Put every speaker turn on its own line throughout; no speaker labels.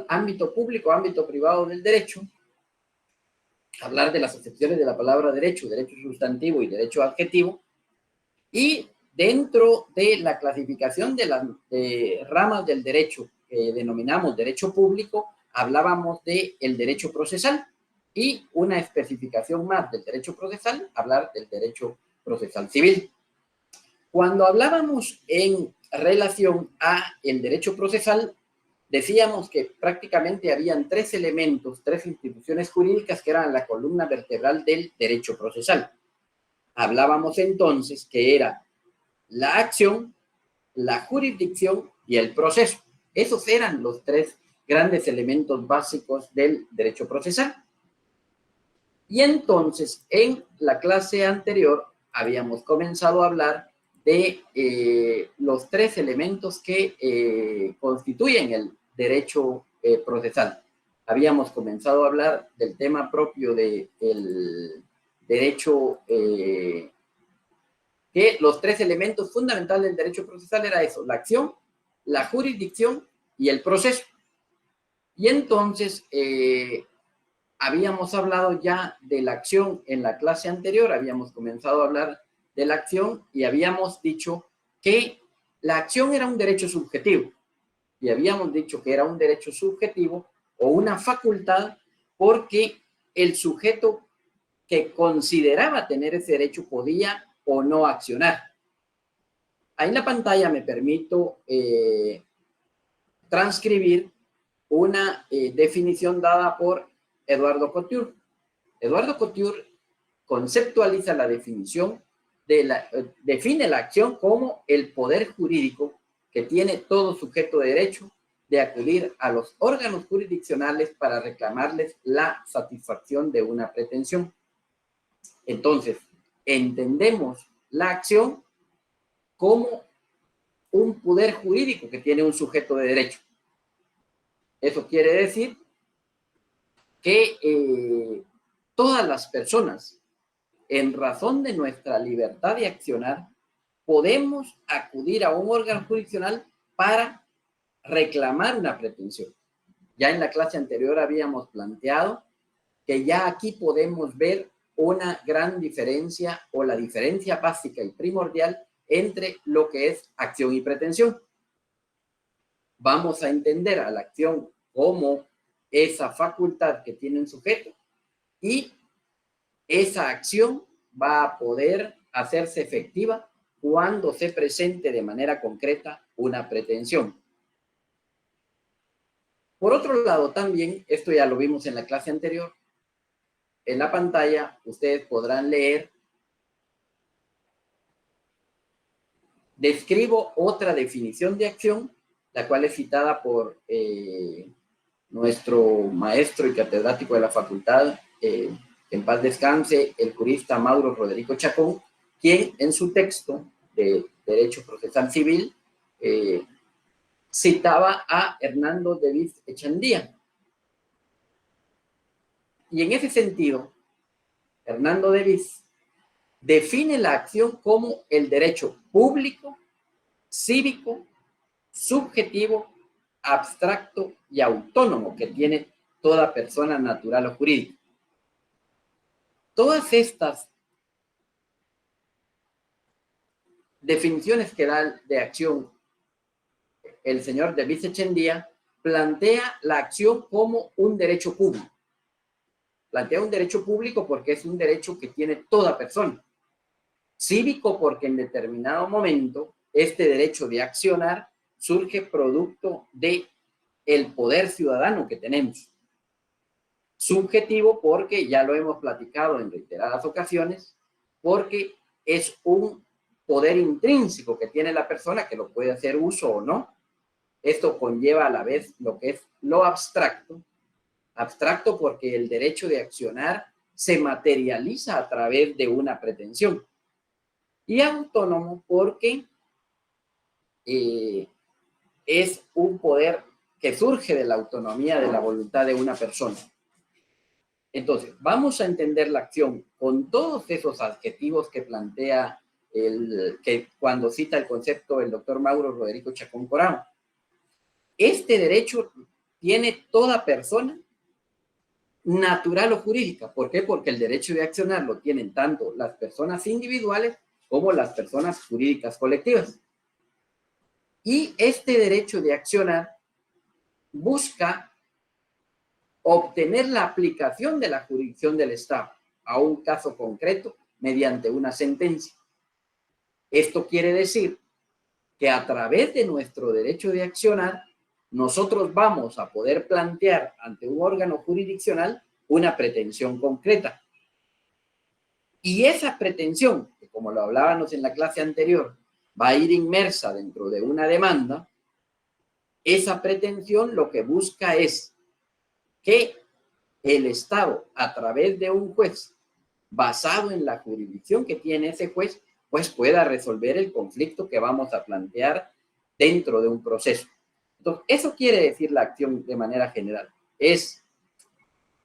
ámbito público, ámbito privado del derecho, hablar de las acepciones de la palabra derecho, derecho sustantivo y derecho adjetivo, y dentro de la clasificación de las ramas del derecho que denominamos derecho público, hablábamos del derecho procesal, y una especificación más del derecho procesal, hablar del derecho procesal civil. Cuando hablábamos en relación a el derecho procesal, decíamos que prácticamente habían tres elementos, tres instituciones jurídicas que eran la columna vertebral del derecho procesal. Hablábamos entonces que era la acción, la jurisdicción y el proceso. Esos eran los tres grandes elementos básicos del derecho procesal. Y entonces, en la clase anterior, habíamos comenzado a hablar de los tres elementos que constituyen el derecho procesal. Habíamos comenzado a hablar del tema propio del derecho, que los tres elementos fundamentales del derecho procesal era eso, la acción, la jurisdicción y el proceso. Y entonces, habíamos hablado ya de la acción en la clase anterior, habíamos comenzado a hablar de la acción y habíamos dicho que la acción era un derecho subjetivo. Y habíamos dicho que era un derecho subjetivo o una facultad porque el sujeto que consideraba tener ese derecho podía o no accionar. Ahí en la pantalla me permito transcribir una definición dada por Eduardo Couture. Eduardo Couture conceptualiza la definición define la acción como el poder jurídico que tiene todo sujeto de derecho de acudir a los órganos jurisdiccionales para reclamarles la satisfacción de una pretensión. Entonces, entendemos la acción como un poder jurídico que tiene un sujeto de derecho. Eso quiere decir que todas las personas, en razón de nuestra libertad de accionar, podemos acudir a un órgano jurisdiccional para reclamar una pretensión. Ya en la clase anterior habíamos planteado que ya aquí podemos ver una gran diferencia o la diferencia básica y primordial entre lo que es acción y pretensión. Vamos a entender a la acción como esa facultad que tiene un sujeto y esa acción va a poder hacerse efectiva cuando se presente de manera concreta una pretensión. Por otro lado, también, esto ya lo vimos en la clase anterior, en la pantalla ustedes podrán leer, describo otra definición de acción, la cual es citada por nuestro maestro y catedrático de la facultad, en paz descanse, el jurista Mauro Roderico Chacón, quien en su texto de Derecho Procesal Civil citaba a Hernando David Echandía. Y en ese sentido, Hernando Davis define la acción como el derecho público, cívico, subjetivo, abstracto y autónomo que tiene toda persona natural o jurídica. Todas estas definiciones que da de acción el señor David Echandía plantea la acción como un derecho público. Plantea un derecho público porque es un derecho que tiene toda persona. Cívico porque en determinado momento este derecho de accionar surge producto de el poder ciudadano que tenemos. Subjetivo porque, ya lo hemos platicado en reiteradas ocasiones, porque es un poder intrínseco que tiene la persona que lo puede hacer uso o no. Esto conlleva a la vez lo que es lo abstracto. Abstracto porque el derecho de accionar se materializa a través de una pretensión. Y autónomo porque es un poder que surge de la autonomía de la voluntad de una persona. Entonces, vamos a entender la acción con todos esos adjetivos que plantea que cuando cita el concepto el doctor Mauro Roderico Chacón Corao. Este derecho tiene toda persona natural o jurídica. ¿Por qué? Porque el derecho de accionar lo tienen tanto las personas individuales como las personas jurídicas colectivas. Y este derecho de accionar busca obtener la aplicación de la jurisdicción del Estado a un caso concreto mediante una sentencia. Esto quiere decir que a través de nuestro derecho de accionar, nosotros vamos a poder plantear ante un órgano jurisdiccional una pretensión concreta. Y esa pretensión, que como lo hablábamos en la clase anterior, va a ir inmersa dentro de una demanda, esa pretensión lo que busca es que el Estado, a través de un juez, basado en la jurisdicción que tiene ese juez, pues pueda resolver el conflicto que vamos a plantear dentro de un proceso. Entonces, eso quiere decir la acción de manera general. Es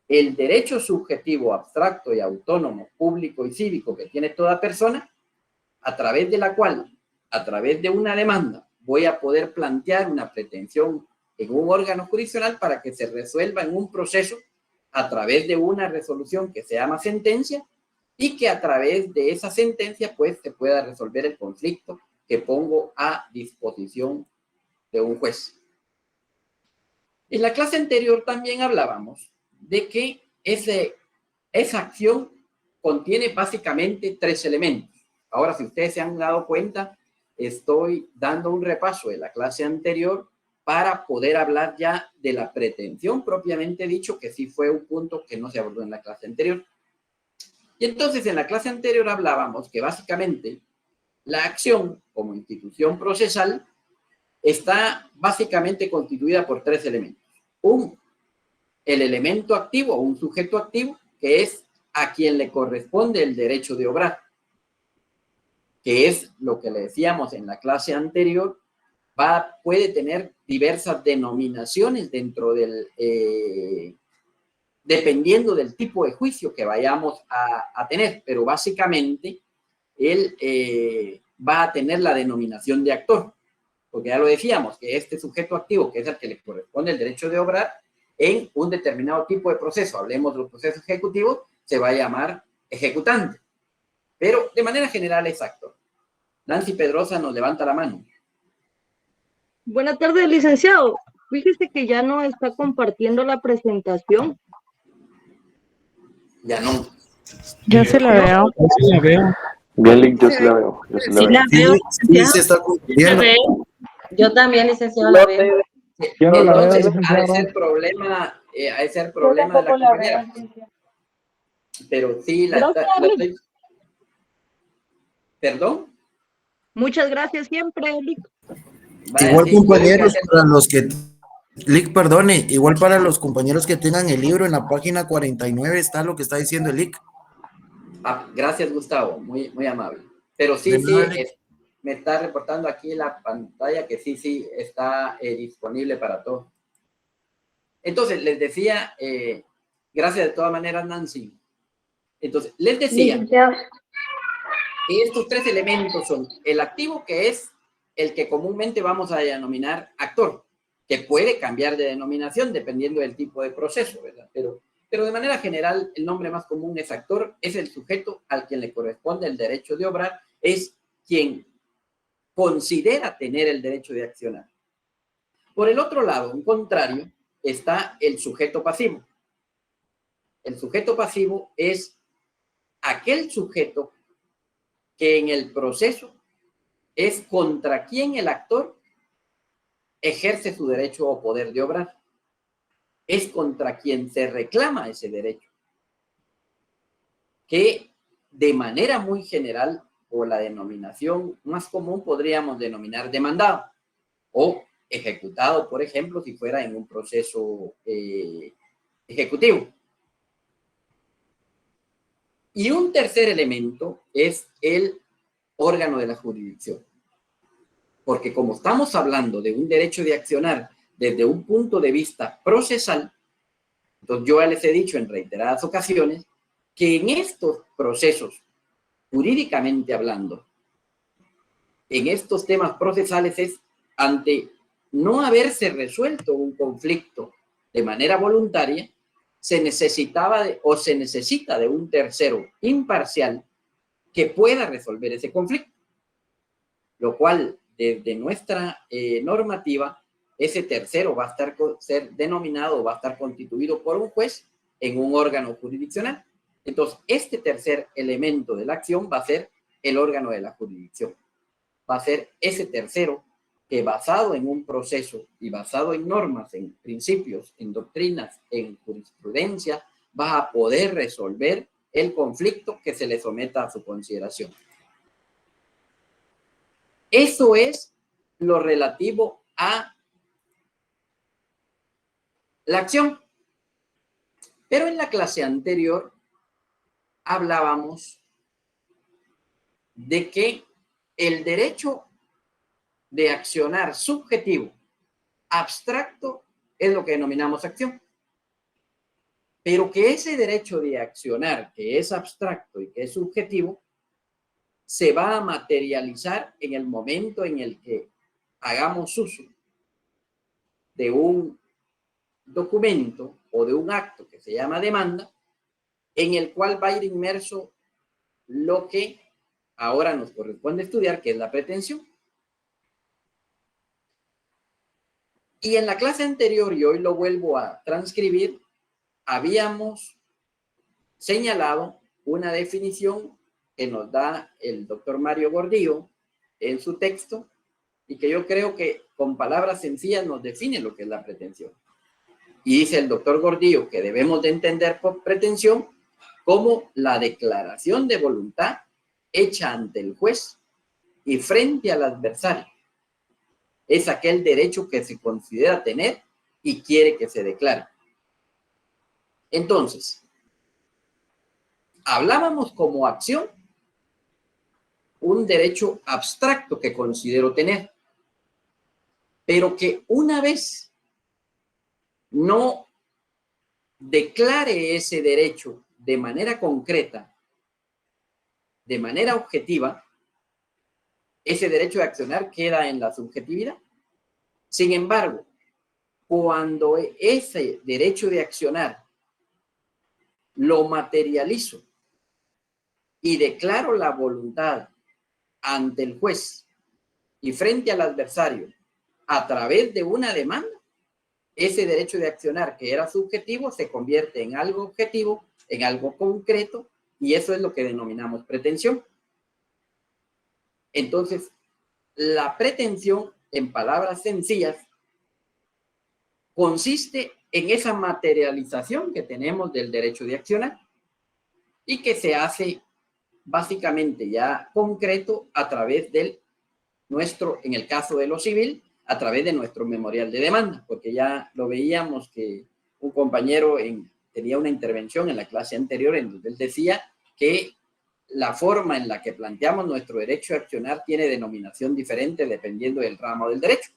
el derecho subjetivo, abstracto y autónomo, público y cívico que tiene toda persona, a través de la cual, a través de una demanda, voy a poder plantear una pretensión en un órgano jurisdiccional para que se resuelva en un proceso a través de una resolución que se llama sentencia y que a través de esa sentencia pues se pueda resolver el conflicto que pongo a disposición de un juez. En la clase anterior también hablábamos de que esa acción contiene básicamente 3 elementos. Ahora, si ustedes se han dado cuenta, estoy dando un repaso de la clase anterior para poder hablar ya de la pretensión propiamente dicho, que sí fue un punto que no se abordó en la clase anterior. Y entonces en la clase anterior hablábamos que básicamente la acción como institución procesal está básicamente constituida por 3 elementos. El elemento activo o un sujeto activo, que es a quien le corresponde el derecho de obrar, que es lo que le decíamos en la clase anterior, puede tener diversas denominaciones dentro del, dependiendo del tipo de juicio que vayamos a tener, pero básicamente él va a tener la denominación de actor, porque ya lo decíamos, que este sujeto activo, que es el que le corresponde el derecho de obrar, en un determinado tipo de proceso, hablemos de los procesos ejecutivos, se va a llamar ejecutante, pero de manera general es actor. Nancy Pedrosa nos levanta la mano.
Buenas tardes, licenciado. Fíjese que ya no está compartiendo la presentación.
Ya no.
Yo se la veo.
Yo sí la veo.
Bien, Lick, yo sí la veo. Yo sí la
Sí
veo.
la veo,
Sí, se está cumpliendo.
Yo también, licenciado, la veo.
Yo no la veo,
Entonces, ha de
licenciado.
ser problema de la compañera. Pero sí, la estoy... ¿Perdón?
Muchas gracias siempre, Lick.
Vale,
Igual,
sí,
compañeros, para los que... Lick, perdone, igual para los compañeros que tengan el libro, en la página 49 está lo que está diciendo el Lick.
Gracias, Gustavo, muy, muy amable. Pero sí, me está reportando aquí en la pantalla que sí está disponible para todos. Entonces, les decía, gracias de todas maneras, Nancy. Entonces, les decía que estos 3 elementos son el activo, que es el que comúnmente vamos a denominar actor, que puede cambiar de denominación dependiendo del tipo de proceso, ¿verdad? Pero de manera general, el nombre más común es actor, es el sujeto al quien le corresponde el derecho de obrar, es quien considera tener el derecho de accionar. Por el otro lado, en contrario, está el sujeto pasivo. El sujeto pasivo es aquel sujeto que en el proceso es contra quien el actor ejerce su derecho o poder de obrar. Es contra quien se reclama ese derecho, que de manera muy general, o la denominación más común, podríamos denominar demandado o ejecutado, por ejemplo, si fuera en un proceso ejecutivo. Y un tercer elemento es el órgano de la jurisdicción. Porque como estamos hablando de un derecho de accionar desde un punto de vista procesal, entonces yo ya les he dicho en reiteradas ocasiones que en estos procesos, jurídicamente hablando, en estos temas procesales es ante no haberse resuelto un conflicto de manera voluntaria, se necesitaba se necesita de un tercero imparcial que pueda resolver ese conflicto, lo cual desde nuestra normativa, ese tercero va a ser denominado, va a estar constituido por un juez en un órgano jurisdiccional. Entonces, este tercer elemento de la acción va a ser el órgano de la jurisdicción. Va a ser ese tercero que, basado en un proceso y basado en normas, en principios, en doctrinas, en jurisprudencia, va a poder resolver el conflicto que se le someta a su consideración. Eso es lo relativo a la acción. Pero en la clase anterior hablábamos de que el derecho de accionar subjetivo, abstracto, es lo que denominamos acción. Pero que ese derecho de accionar, que es abstracto y que es subjetivo, se va a materializar en el momento en el que hagamos uso de un documento o de un acto que se llama demanda, en el cual va a ir inmerso lo que ahora nos corresponde estudiar, que es la pretensión. Y en la clase anterior, y hoy lo vuelvo a transcribir, habíamos señalado una definición que nos da el doctor Mario Gordillo en su texto, y que yo creo que con palabras sencillas nos define lo que es la pretensión. Y dice el doctor Gordillo que debemos de entender por pretensión como la declaración de voluntad hecha ante el juez y frente al adversario. Es aquel derecho que se considera tener y quiere que se declare. Entonces, hablábamos como acción un derecho abstracto que considero tener, pero que una vez no declare ese derecho de manera concreta, de manera objetiva, ese derecho de accionar queda en la subjetividad. Sin embargo, cuando ese derecho de accionar lo materializo y declaro la voluntad ante el juez y frente al adversario a través de una demanda, ese derecho de accionar que era subjetivo se convierte en algo objetivo, en algo concreto, y eso es lo que denominamos pretensión. Entonces, la pretensión, en palabras sencillas, consiste en esa materialización que tenemos del derecho de accionar y que se hace básicamente ya concreto a través del nuestro, en el caso de lo civil, a través de nuestro memorial de demanda, porque ya lo veíamos que un compañero tenía una intervención en la clase anterior en donde él decía que la forma en la que planteamos nuestro derecho a accionar tiene denominación diferente dependiendo del ramo del derecho.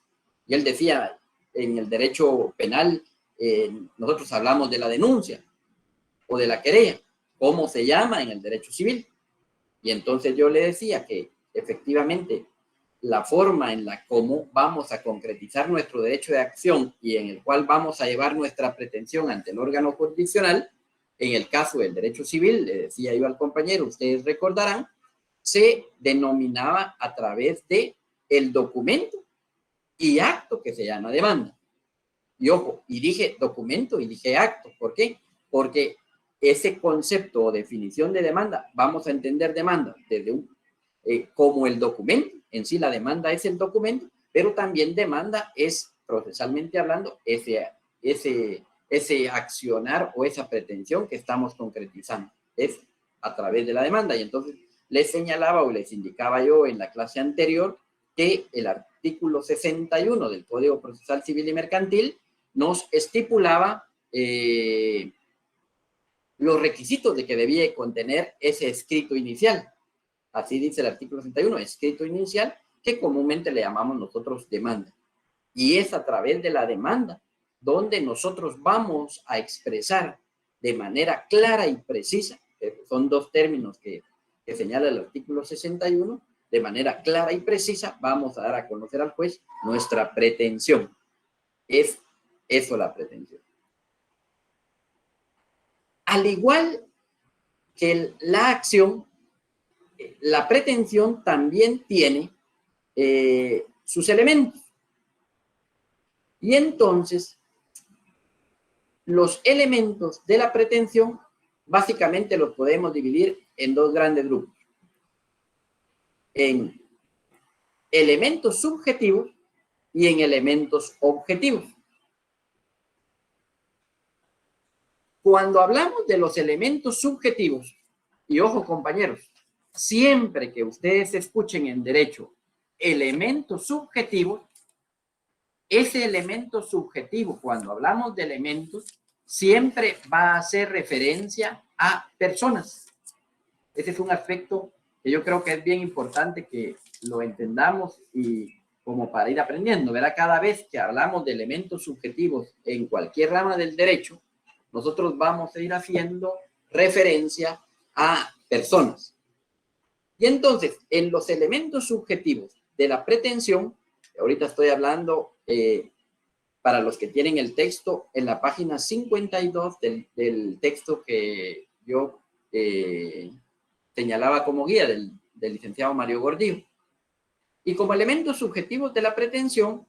Y él decía, en el derecho penal, nosotros hablamos de la denuncia o de la querella, ¿cómo se llama en el derecho civil? Y entonces yo le decía que efectivamente la forma en la cómo vamos a concretizar nuestro derecho de acción y en el cual vamos a llevar nuestra pretensión ante el órgano jurisdiccional, en el caso del derecho civil, le decía yo al compañero, ustedes recordarán, se denominaba a través de el documento y acto que se llama demanda. Y ojo, y dije documento y dije acto. ¿Por qué? Porque ese concepto o definición de demanda, vamos a entender demanda desde como el documento, en sí la demanda es el documento, pero también demanda es, procesalmente hablando, ese accionar o esa pretensión que estamos concretizando, es a través de la demanda. Y entonces les señalaba o les indicaba yo en la clase anterior que el artículo 61 del Código Procesal Civil y Mercantil nos estipulaba los requisitos de que debía contener ese escrito inicial. Así dice el artículo 61, escrito inicial, que comúnmente le llamamos nosotros demanda. Y es a través de la demanda donde nosotros vamos a expresar de manera clara y precisa, son dos términos que señala el artículo 61, de manera clara y precisa vamos a dar a conocer al juez nuestra pretensión. Es eso la pretensión. Al igual que la acción, la pretensión también tiene sus elementos. Y entonces, los elementos de la pretensión básicamente los podemos dividir en dos grandes grupos. En elementos subjetivos y en elementos objetivos. Cuando hablamos de los elementos subjetivos, y ojo compañeros, siempre que ustedes escuchen en derecho elementos subjetivos, ese elemento subjetivo, cuando hablamos de elementos, siempre va a hacer referencia a personas. Ese es un aspecto que yo creo que es bien importante que lo entendamos y como para ir aprendiendo, ¿verdad? Cada vez que hablamos de elementos subjetivos en cualquier rama del derecho, nosotros vamos a ir haciendo referencia a personas. Y entonces, en los elementos subjetivos de la pretensión, ahorita estoy hablando para los que tienen el texto en la página 52 del texto que yo señalaba como guía del licenciado Mario Gordillo. Y como elementos subjetivos de la pretensión,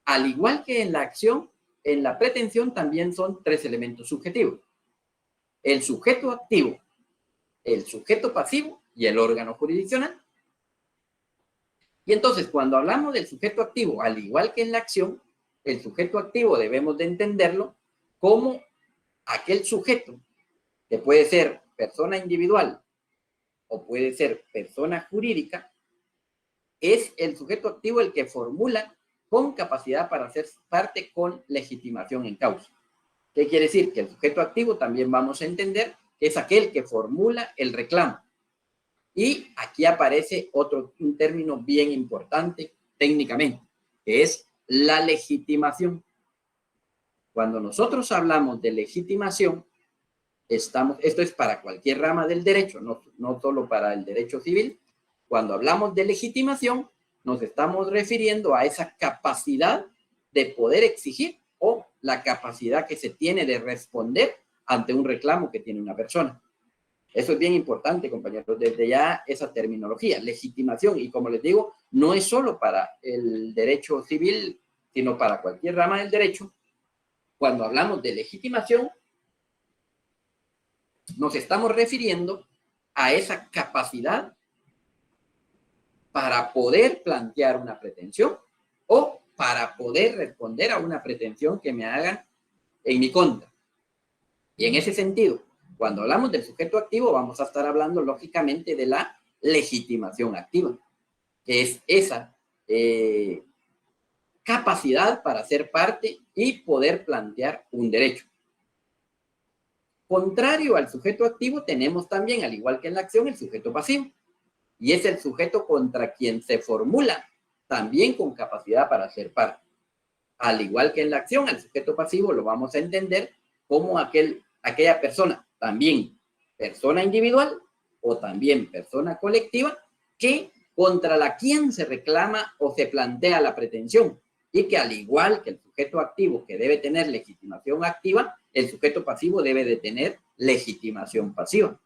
al igual que en la acción, en la pretensión también son tres elementos subjetivos. El sujeto activo, el sujeto pasivo y el órgano jurisdiccional. Y entonces, cuando hablamos del sujeto activo, al igual que en la acción, el sujeto activo debemos de entenderlo como aquel sujeto que puede ser persona individual o puede ser persona jurídica, es el sujeto activo el que formula con capacidad para hacer parte con legitimación en causa. ¿Qué quiere decir? Que el sujeto activo también vamos a entender que es aquel que formula el reclamo. Y aquí aparece un término bien importante técnicamente, que es la legitimación. Cuando nosotros hablamos de legitimación, esto es para cualquier rama del derecho, no solo para el derecho civil. Cuando hablamos de legitimación, nos estamos refiriendo a esa capacidad de poder exigir o la capacidad que se tiene de responder ante un reclamo que tiene una persona. Eso es bien importante, compañeros, desde ya esa terminología, legitimación. Y como les digo, no es solo para el derecho civil, sino para cualquier rama del derecho. Cuando hablamos de legitimación, nos estamos refiriendo a esa capacidad para poder plantear una pretensión o para poder responder a una pretensión que me hagan en mi contra. Y en ese sentido, cuando hablamos del sujeto activo, vamos a estar hablando lógicamente de la legitimación activa, que es esa capacidad para ser parte y poder plantear un derecho. Contrario al sujeto activo, tenemos también, al igual que en la acción, el sujeto pasivo. Y es el sujeto contra quien se formula también con capacidad para ser parte. Al igual que en la acción, al sujeto pasivo lo vamos a entender como aquella persona, también persona individual o también persona colectiva, que contra la quien se reclama o se plantea la pretensión. Y que al igual que el sujeto activo que debe tener legitimación activa, el sujeto pasivo debe de tener legitimación pasiva.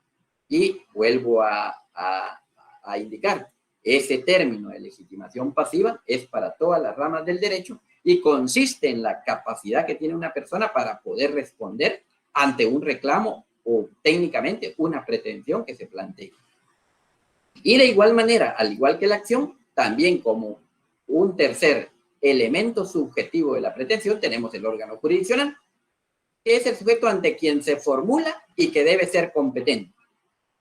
Y vuelvo a indicar, ese término de legitimación pasiva es para todas las ramas del derecho y consiste en la capacidad que tiene una persona para poder responder ante un reclamo o técnicamente una pretensión que se plantee. Y de igual manera, al igual que la acción, también como un tercer elemento subjetivo de la pretensión tenemos el órgano jurisdiccional, que es el sujeto ante quien se formula y que debe ser competente.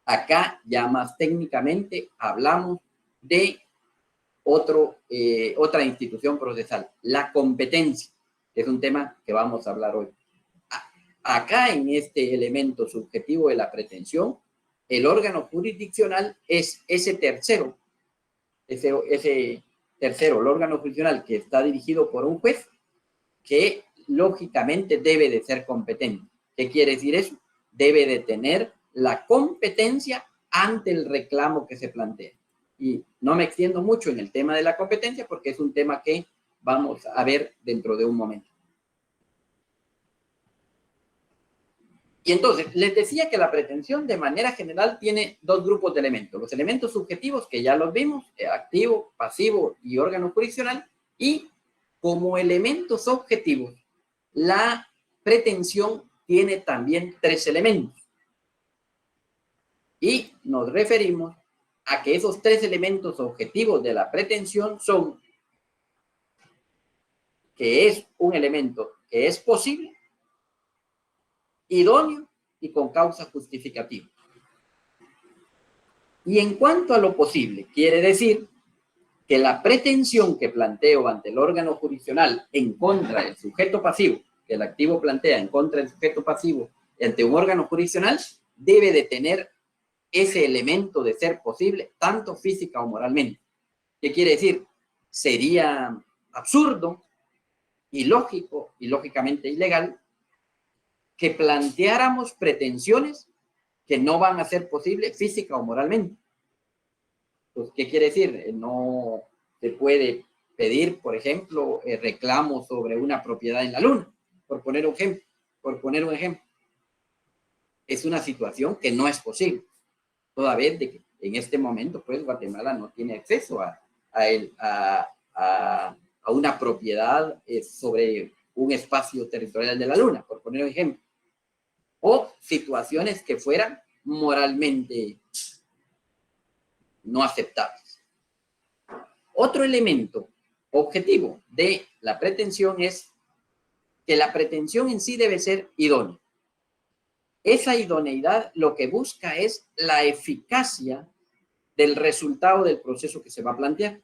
Acá ya más técnicamente hablamos de otra institución procesal, la competencia, que es un tema que vamos a hablar hoy. Acá en este elemento subjetivo de la pretensión, el órgano jurisdiccional es ese tercero, el órgano jurisdiccional que está dirigido por un juez que lógicamente debe de ser competente. ¿Qué quiere decir eso? Debe de tener la competencia ante el reclamo que se plantea. Y no me extiendo mucho en el tema de la competencia porque es un tema que vamos a ver dentro de un momento. Y entonces, les decía que la pretensión de manera general tiene dos grupos de elementos. Los elementos subjetivos, que ya los vimos, activo, pasivo y órgano jurisdiccional. Y como elementos objetivos, la pretensión tiene también tres elementos. Y nos referimos a que esos tres elementos objetivos de la pretensión son que es un elemento que es posible, idóneo y con causa justificativa. Y en cuanto a lo posible, quiere decir que la pretensión que planteo ante el órgano jurisdiccional en contra del sujeto pasivo, que el activo plantea en contra del sujeto pasivo ante un órgano jurisdiccional, debe de tener ese elemento de ser posible, tanto física o moralmente. ¿Qué quiere decir? Sería absurdo, ilógico y lógicamente ilegal que planteáramos pretensiones que no van a ser posibles física o moralmente. Pues, ¿qué quiere decir? No se puede pedir, por ejemplo, reclamos sobre una propiedad en la luna, por poner un ejemplo. Es una situación que no es posible, toda vez de que en este momento, pues, Guatemala no tiene acceso a una propiedad sobre un espacio territorial de la luna, por poner un ejemplo. O situaciones que fueran moralmente no aceptables. Otro elemento objetivo de la pretensión es que la pretensión en sí debe ser idónea. Esa idoneidad lo que busca es la eficacia del resultado del proceso que se va a plantear.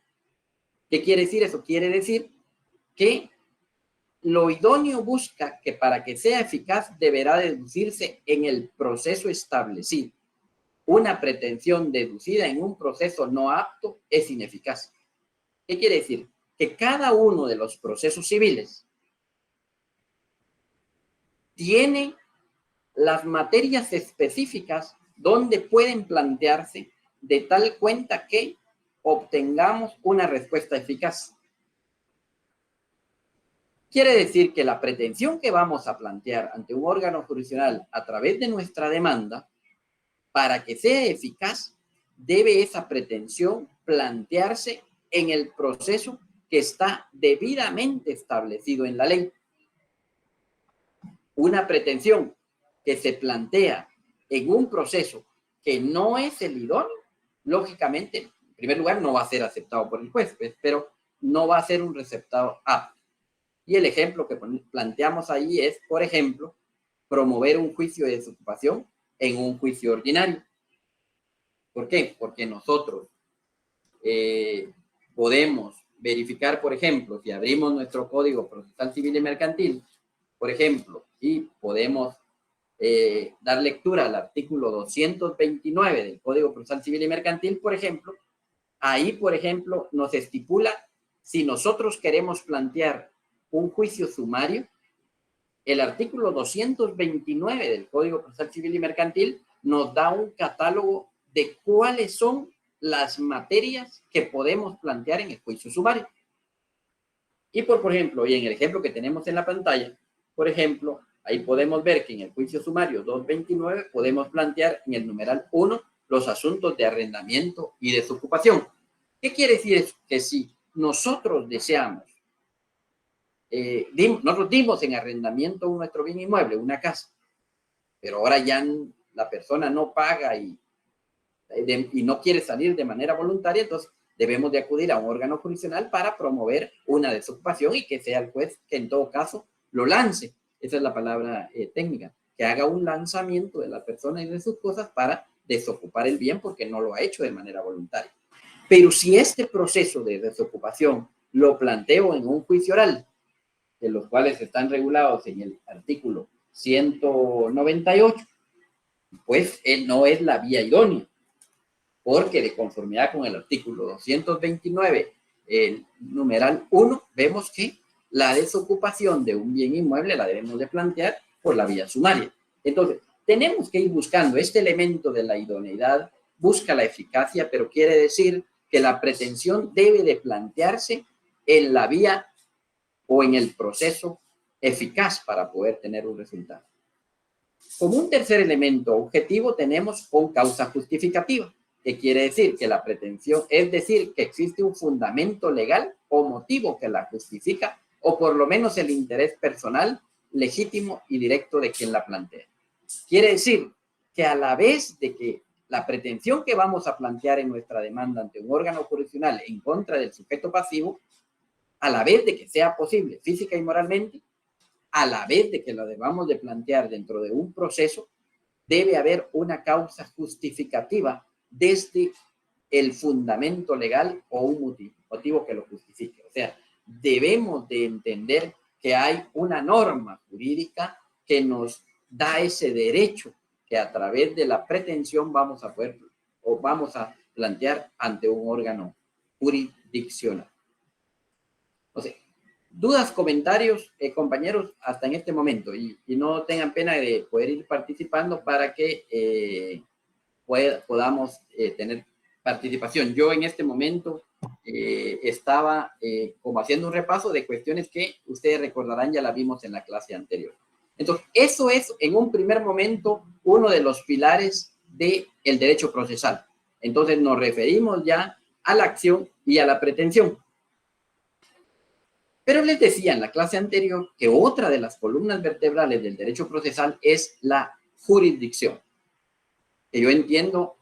¿Qué quiere decir eso? Quiere decir que lo idóneo busca que para que sea eficaz deberá deducirse en el proceso establecido. Una pretensión deducida en un proceso no apto es ineficaz. ¿Qué quiere decir? Que cada uno de los procesos civiles tiene las materias específicas donde pueden plantearse de tal cuenta que obtengamos una respuesta eficaz. Quiere decir que la pretensión que vamos a plantear ante un órgano jurisdiccional a través de nuestra demanda, para que sea eficaz, debe esa pretensión plantearse en el proceso que está debidamente establecido en la ley. Una pretensión que se plantea en un proceso que no es el idóneo, lógicamente, en primer lugar, no va a ser aceptado por el juez, pues, pero no va a ser un receptado apto. Y el ejemplo que planteamos ahí es, por ejemplo, promover un juicio de desocupación en un juicio ordinario. ¿Por qué? Porque nosotros podemos verificar, por ejemplo, si abrimos nuestro Código Procesal Civil y Mercantil, por ejemplo, y podemos dar lectura al artículo 229 del Código Procesal Civil y Mercantil, por ejemplo, ahí, por ejemplo, nos estipula si nosotros queremos plantear un juicio sumario, el artículo 229 del Código Procesal Civil y Mercantil nos da un catálogo de cuáles son las materias que podemos plantear en el juicio sumario. Y por ejemplo, y en el ejemplo que tenemos en la pantalla, por ejemplo, ahí podemos ver que en el juicio sumario 229 podemos plantear en el numeral 1 los asuntos de arrendamiento y desocupación. ¿Qué quiere decir eso? Que si nosotros deseamos, nosotros dimos en arrendamiento nuestro bien inmueble, una casa, pero ahora ya la persona no paga y no quiere salir de manera voluntaria, entonces debemos de acudir a un órgano jurisdiccional para promover una desocupación y que sea el juez que en todo caso lo lance. Esa es la palabra técnica, que haga un lanzamiento de la persona y de sus cosas para desocupar el bien porque no lo ha hecho de manera voluntaria. Pero si este proceso de desocupación lo planteo en un juicio oral, de los cuales están regulados en el artículo 198, pues no es la vía idónea, porque de conformidad con el artículo 229, el numeral 1, vemos que la desocupación de un bien inmueble la debemos de plantear por la vía sumaria. Entonces, tenemos que ir buscando este elemento de la idoneidad, busca la eficacia, pero quiere decir que la pretensión debe de plantearse en la vía o en el proceso eficaz para poder tener un resultado. Como un tercer elemento objetivo tenemos con causa justificativa, que quiere decir que la pretensión, es decir, que existe un fundamento legal o motivo que la justifica, o por lo menos el interés personal, legítimo y directo de quien la plantea. Quiere decir que a la vez de que la pretensión que vamos a plantear en nuestra demanda ante un órgano jurisdiccional en contra del sujeto pasivo, a la vez de que sea posible física y moralmente, a la vez de que la debamos de plantear dentro de un proceso, debe haber una causa justificativa desde el fundamento legal o un motivo que lo justifique. O sea, debemos de entender que hay una norma jurídica que nos da ese derecho que a través de la pretensión vamos a poder o vamos a plantear ante un órgano jurisdiccional. O sea, dudas, comentarios, compañeros, hasta en este momento, y no tengan pena de poder ir participando para que podamos tener participación. Yo en este momento estaba como haciendo un repaso de cuestiones que ustedes recordarán, ya la vimos en la clase anterior. Entonces, eso es en un primer momento uno de los pilares del derecho procesal. Entonces, nos referimos ya a la acción y a la pretensión. Pero les decía en la clase anterior que otra de las columnas vertebrales del derecho procesal es la jurisdicción. Que yo entiendo,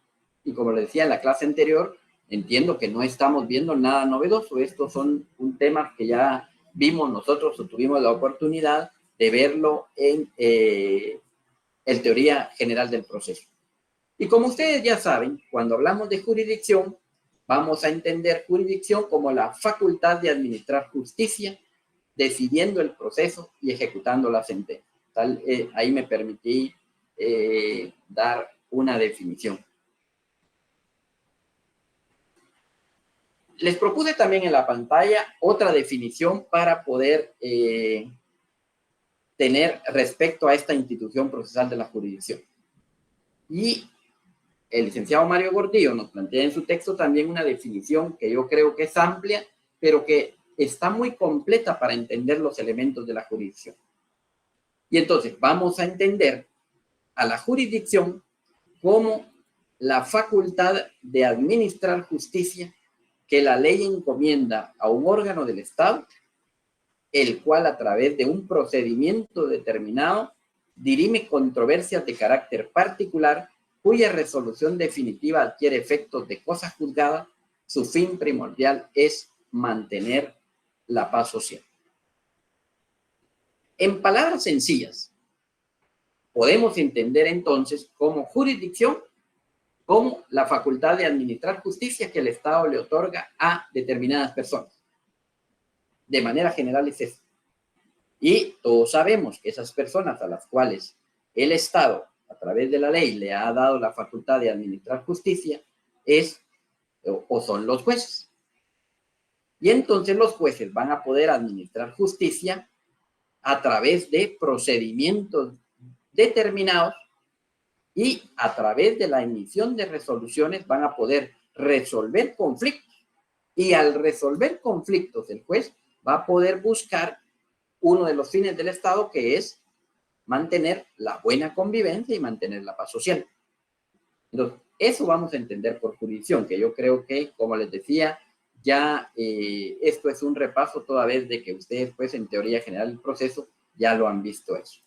y como les decía en la clase anterior, entiendo que no estamos viendo nada novedoso. Estos son un tema que ya vimos nosotros o tuvimos la oportunidad de verlo en teoría general del proceso. Y como ustedes ya saben, cuando hablamos de jurisdicción, vamos a entender jurisdicción como la facultad de administrar justicia, decidiendo el proceso y ejecutando la sentencia. Ahí me permití dar una definición. Les propuse también en la pantalla otra definición para poder tener respecto a esta institución procesal de la jurisdicción. Y el licenciado Mario Gordillo nos plantea en su texto también una definición que yo creo que es amplia, pero que está muy completa para entender los elementos de la jurisdicción. Y entonces vamos a entender a la jurisdicción como la facultad de administrar justicia que la ley encomienda a un órgano del Estado, el cual a través de un procedimiento determinado dirime controversias de carácter particular cuya resolución definitiva adquiere efectos de cosa juzgada. Su fin primordial es mantener la paz social. En palabras sencillas, podemos entender entonces como jurisdicción como la facultad de administrar justicia que el Estado le otorga a determinadas personas. De manera general es eso. Y todos sabemos que esas personas a las cuales el Estado, a través de la ley, le ha dado la facultad de administrar justicia, son los jueces. Y entonces los jueces van a poder administrar justicia a través de procedimientos determinados y a través de la emisión de resoluciones van a poder resolver conflictos. Y al resolver conflictos, el juez va a poder buscar uno de los fines del Estado, que es mantener la buena convivencia y mantener la paz social. Entonces, eso vamos a entender por jurisdicción, que yo creo que, como les decía, ya esto es un repaso toda vez de que ustedes, pues, en teoría general del proceso, ya lo han visto eso.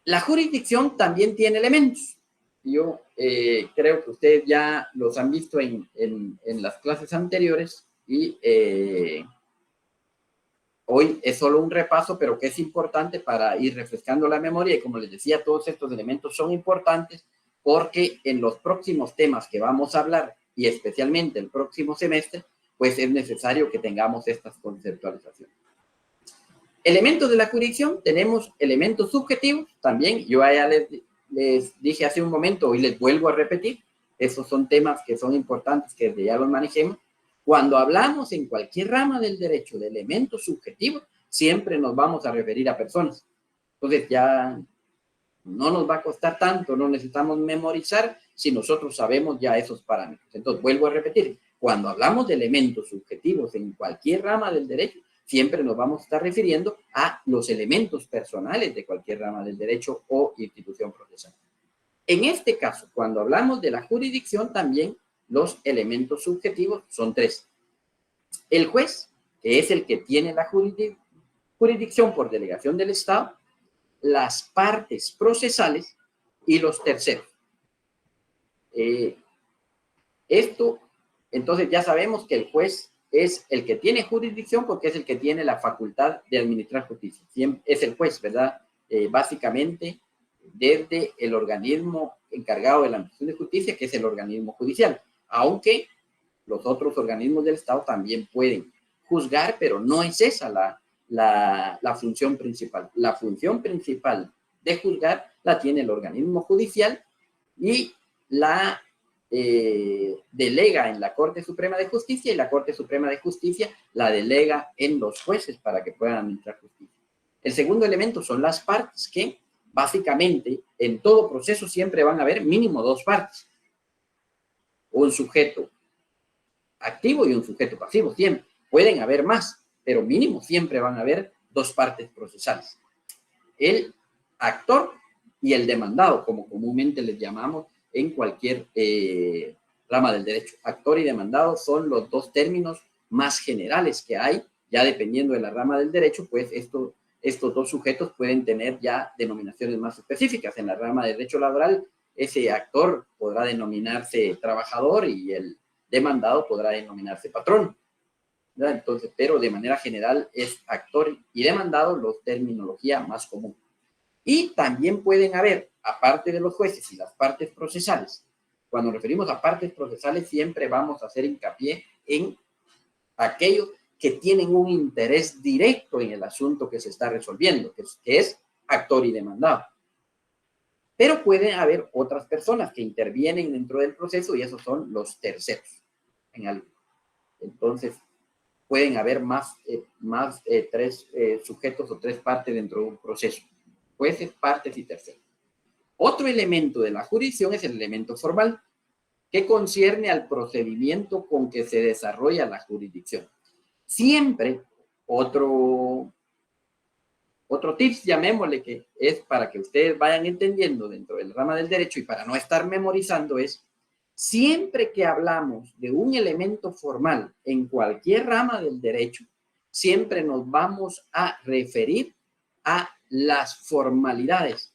La jurisdicción también tiene elementos. Yo creo que ustedes ya los han visto en las clases anteriores y hoy es solo un repaso, pero que es importante para ir refrescando la memoria. Y como les decía, todos estos elementos son importantes porque en los próximos temas que vamos a hablar, y especialmente el próximo semestre, pues es necesario que tengamos estas conceptualizaciones. Elementos de la jurisdicción, tenemos elementos subjetivos, también yo ya les dije hace un momento y les vuelvo a repetir, esos son temas que son importantes que desde ya los manejemos. Cuando hablamos en cualquier rama del derecho de elementos subjetivos, siempre nos vamos a referir a personas. Entonces ya no nos va a costar tanto, no necesitamos memorizar si nosotros sabemos ya esos parámetros. Entonces vuelvo a repetir, cuando hablamos de elementos subjetivos en cualquier rama del derecho, siempre nos vamos a estar refiriendo a los elementos personales de cualquier rama del derecho o institución procesal. En este caso, cuando hablamos de la jurisdicción, también los elementos subjetivos son tres. El juez, que es el que tiene la jurisdicción por delegación del Estado, las partes procesales y los terceros. Entonces ya sabemos que el juez es el que tiene jurisdicción porque es el que tiene la facultad de administrar justicia. Es el juez, ¿verdad? Básicamente desde el organismo encargado de la administración de justicia, que es el organismo judicial, aunque los otros organismos del Estado también pueden juzgar, pero no es esa la función principal. La función principal de juzgar la tiene el organismo judicial y la delega en la Corte Suprema de Justicia, y la Corte Suprema de Justicia la delega en los jueces para que puedan administrar justicia. El segundo elemento son las partes, que básicamente en todo proceso siempre van a haber mínimo dos partes. Un sujeto activo y un sujeto pasivo, siempre. Pueden haber más, pero mínimo siempre van a haber dos partes procesales. El actor y el demandado, como comúnmente les llamamos en cualquier rama del derecho. Actor y demandado son los dos términos más generales que hay, ya dependiendo de la rama del derecho, pues estos dos sujetos pueden tener ya denominaciones más específicas. En la rama de derecho laboral, ese actor podrá denominarse trabajador y el demandado podrá denominarse patrón, ¿verdad? Entonces, pero de manera general es actor y demandado la terminología más común. Y también pueden haber, aparte de los jueces y las partes procesales, cuando nos referimos a partes procesales siempre vamos a hacer hincapié en aquellos que tienen un interés directo en el asunto que se está resolviendo, que es actor y demandado. Pero pueden haber otras personas que intervienen dentro del proceso y esos son los terceros en algo. Entonces, pueden haber más tres sujetos o tres partes dentro de un proceso. Jueces, partes y terceros. Otro elemento de la jurisdicción es el elemento formal, que concierne al procedimiento con que se desarrolla la jurisdicción. Siempre, otro tips, llamémosle, que es para que ustedes vayan entendiendo dentro del rama del derecho y para no estar memorizando, es siempre que hablamos de un elemento formal en cualquier rama del derecho, siempre nos vamos a referir a las formalidades.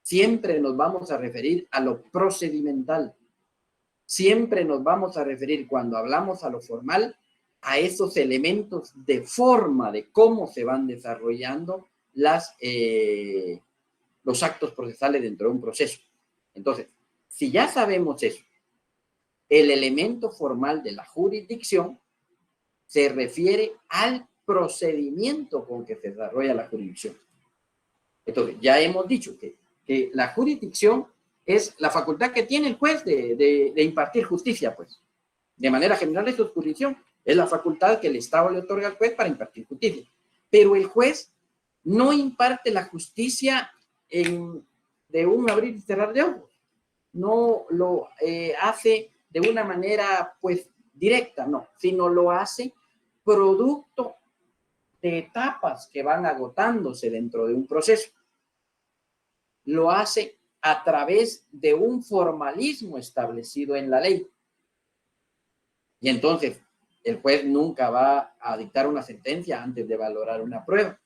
Siempre nos vamos a referir a lo procedimental. Siempre nos vamos a referir, cuando hablamos a lo formal, a esos elementos de forma de cómo se van desarrollando los actos procesales dentro de un proceso. Entonces, si ya sabemos eso, el elemento formal de la jurisdicción se refiere al procedimiento con que se desarrolla la jurisdicción. Entonces, ya hemos dicho que la jurisdicción es la facultad que tiene el juez de impartir justicia, pues. De manera general, eso es jurisdicción. Es la facultad que el Estado le otorga al juez para impartir justicia. Pero el juez no imparte la justicia de un abrir y cerrar de ojos. No lo hace de una manera, pues, directa, no, sino lo hace producto de etapas que van agotándose dentro de un proceso. Lo hace a través de un formalismo establecido en la ley. Y entonces, el juez nunca va a dictar una sentencia antes de valorar una prueba.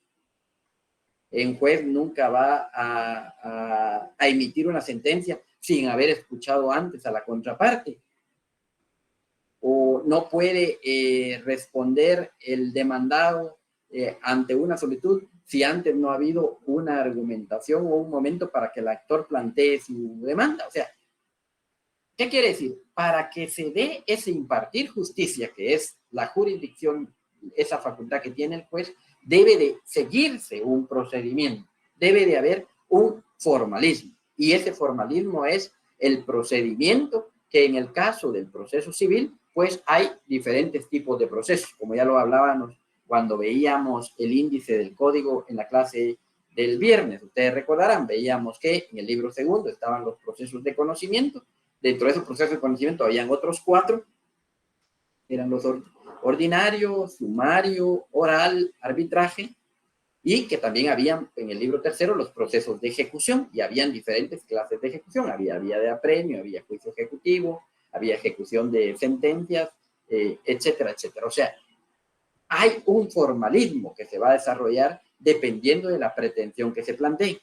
El juez nunca va a emitir una sentencia sin haber escuchado antes a la contraparte. O no puede responder el demandado ante una solicitud si antes no ha habido una argumentación o un momento para que el actor plantee su demanda. O sea, ¿qué quiere decir? Para que se dé ese impartir justicia, que es la jurisdicción, esa facultad que tiene el juez, debe de seguirse un procedimiento, debe de haber un formalismo. Y ese formalismo es el procedimiento que en el caso del proceso civil, pues hay diferentes tipos de procesos, como ya lo hablábamos cuando veíamos el índice del código en la clase del viernes. Ustedes recordarán, veíamos que en el libro segundo estaban los procesos de conocimiento. Dentro de esos procesos de conocimiento habían otros 4, eran los ordinario, sumario, oral, arbitraje, y que también habían en el libro tercero los procesos de ejecución, y habían diferentes clases de ejecución. Había vía de apremio, había juicio ejecutivo, había ejecución de sentencias, etcétera, etcétera. O sea, hay un formalismo que se va a desarrollar dependiendo de la pretensión que se plantee.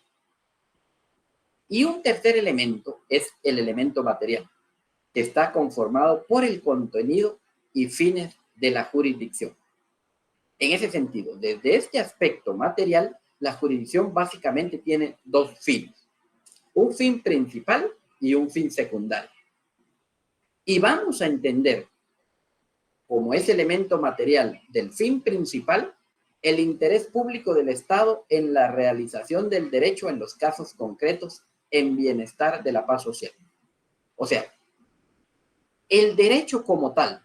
Y un tercer elemento es el elemento material, que está conformado por el contenido y fines de la jurisdicción. En ese sentido, desde este aspecto material, la jurisdicción básicamente tiene dos fines: un fin principal y un fin secundario. Y vamos a entender como ese elemento material del fin principal el interés público del Estado en la realización del derecho en los casos concretos en bienestar de la paz social. O sea, el derecho como tal,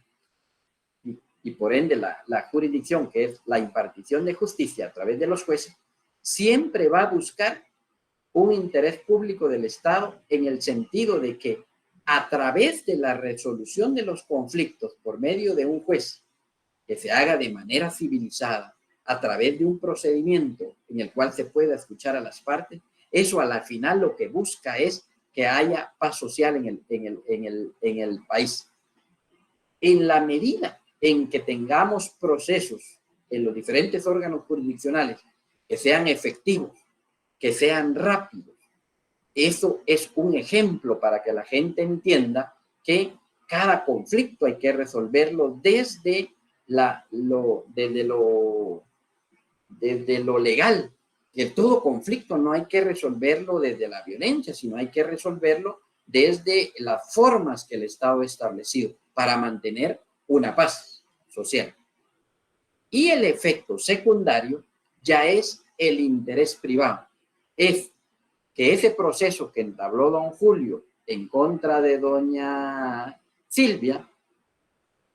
y por ende la jurisdicción, que es la impartición de justicia a través de los jueces, siempre va a buscar un interés público del Estado en el sentido de que a través de la resolución de los conflictos por medio de un juez, que se haga de manera civilizada, a través de un procedimiento en el cual se pueda escuchar a las partes, eso a la final lo que busca es que haya paz social en el país. En la medida en que tengamos procesos en los diferentes órganos jurisdiccionales que sean efectivos, que sean rápidos, eso es un ejemplo para que la gente entienda que cada conflicto hay que resolverlo desde lo legal, que todo conflicto no hay que resolverlo desde la violencia, sino hay que resolverlo desde las formas que el Estado ha establecido para mantener una paz social. Y el efecto secundario ya es el interés privado. Es que ese proceso que entabló don Julio en contra de doña Silvia,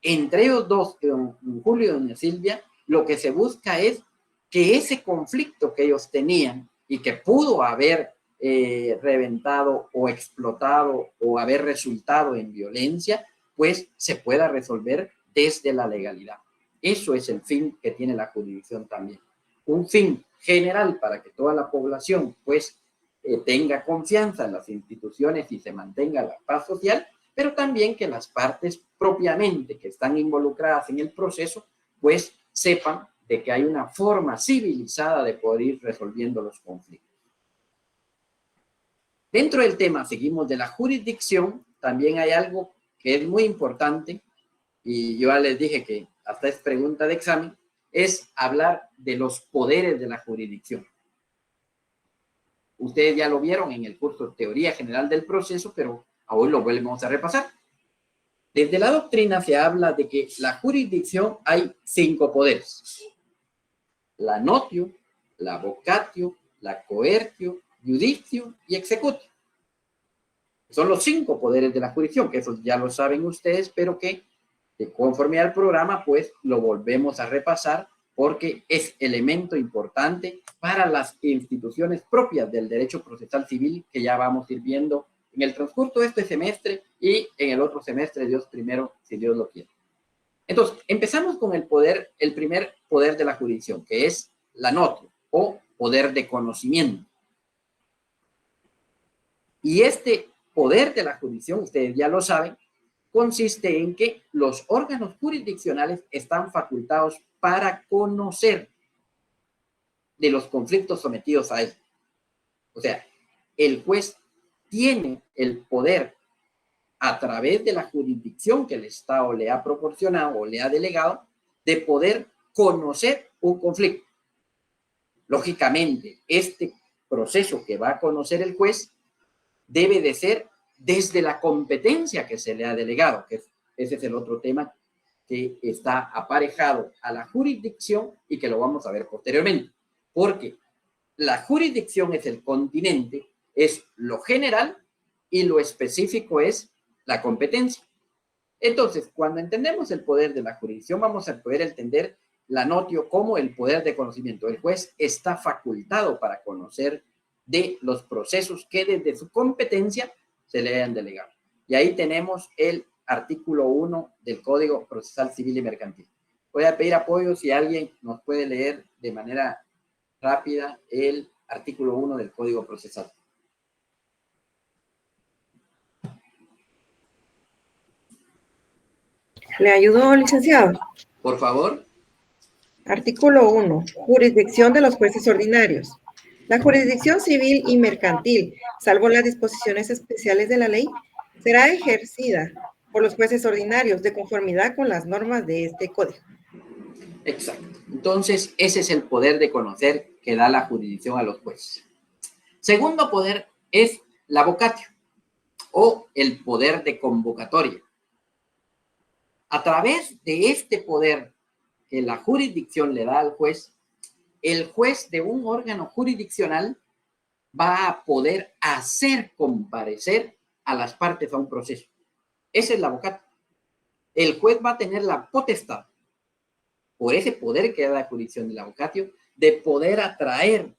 entre ellos dos, don Julio y doña Silvia, lo que se busca es que ese conflicto que ellos tenían y que pudo haber reventado o explotado o haber resultado en violencia, pues se pueda resolver desde la legalidad. Eso es el fin que tiene la jurisdicción también. Un fin general para que toda la población pues tenga confianza en las instituciones y se mantenga la paz social, pero también que las partes propiamente que están involucradas en el proceso pues sepan de que hay una forma civilizada de poder ir resolviendo los conflictos. Dentro del tema, seguimos de la jurisdicción, también hay algo que es muy importante, y yo ya les dije que hasta es pregunta de examen, es hablar de los poderes de la jurisdicción. Ustedes ya lo vieron en el curso de Teoría General del Proceso, pero hoy lo volvemos a repasar. Desde la doctrina se habla de que la jurisdicción hay 5 poderes: la notio, la vocatio, la coertio, judicio y executio. Son los 5 poderes de la jurisdicción, que eso ya lo saben ustedes, pero que conforme al programa, pues lo volvemos a repasar porque es elemento importante para las instituciones propias del derecho procesal civil que ya vamos a ir viendo en el transcurso de este semestre y en el otro semestre, Dios primero, si Dios lo quiere. Entonces, empezamos con el poder, el primer poder de la jurisdicción, que es la notio o poder de conocimiento. Y este poder de la jurisdicción, ustedes ya lo saben, consiste en que los órganos jurisdiccionales están facultados para conocer de los conflictos sometidos a él. O sea, el juez tiene el poder a través de la jurisdicción que el Estado le ha proporcionado o le ha delegado de poder conocer un conflicto. Lógicamente, este proceso que va a conocer el juez debe de ser desde la competencia que se le ha delegado, que ese es el otro tema que está aparejado a la jurisdicción y que lo vamos a ver posteriormente, porque la jurisdicción es el continente, es lo general y lo específico es la competencia. Entonces, cuando entendemos el poder de la jurisdicción, vamos a poder entender la notio como el poder de conocimiento. El juez está facultado para conocer de los procesos que desde su competencia se le hayan delegado. Y ahí tenemos el artículo 1 del Código Procesal Civil y Mercantil. Voy a pedir apoyo si alguien nos puede leer de manera rápida el artículo 1 del Código Procesal.
¿Le ayudó, licenciado?
Por favor.
Artículo 1. Jurisdicción de los jueces ordinarios. La jurisdicción civil y mercantil, salvo las disposiciones especiales de la ley, será ejercida por los jueces ordinarios de conformidad con las normas de este código.
Exacto. Entonces, ese es el poder de conocer que da la jurisdicción a los jueces. Segundo poder es la vocatio o el poder de convocatoria. A través de este poder que la jurisdicción le da al juez, el juez de un órgano jurisdiccional va a poder hacer comparecer a las partes a un proceso. Esa es la vocatio. El juez va a tener la potestad, por ese poder que da la jurisdicción de la vocatio, de poder atraer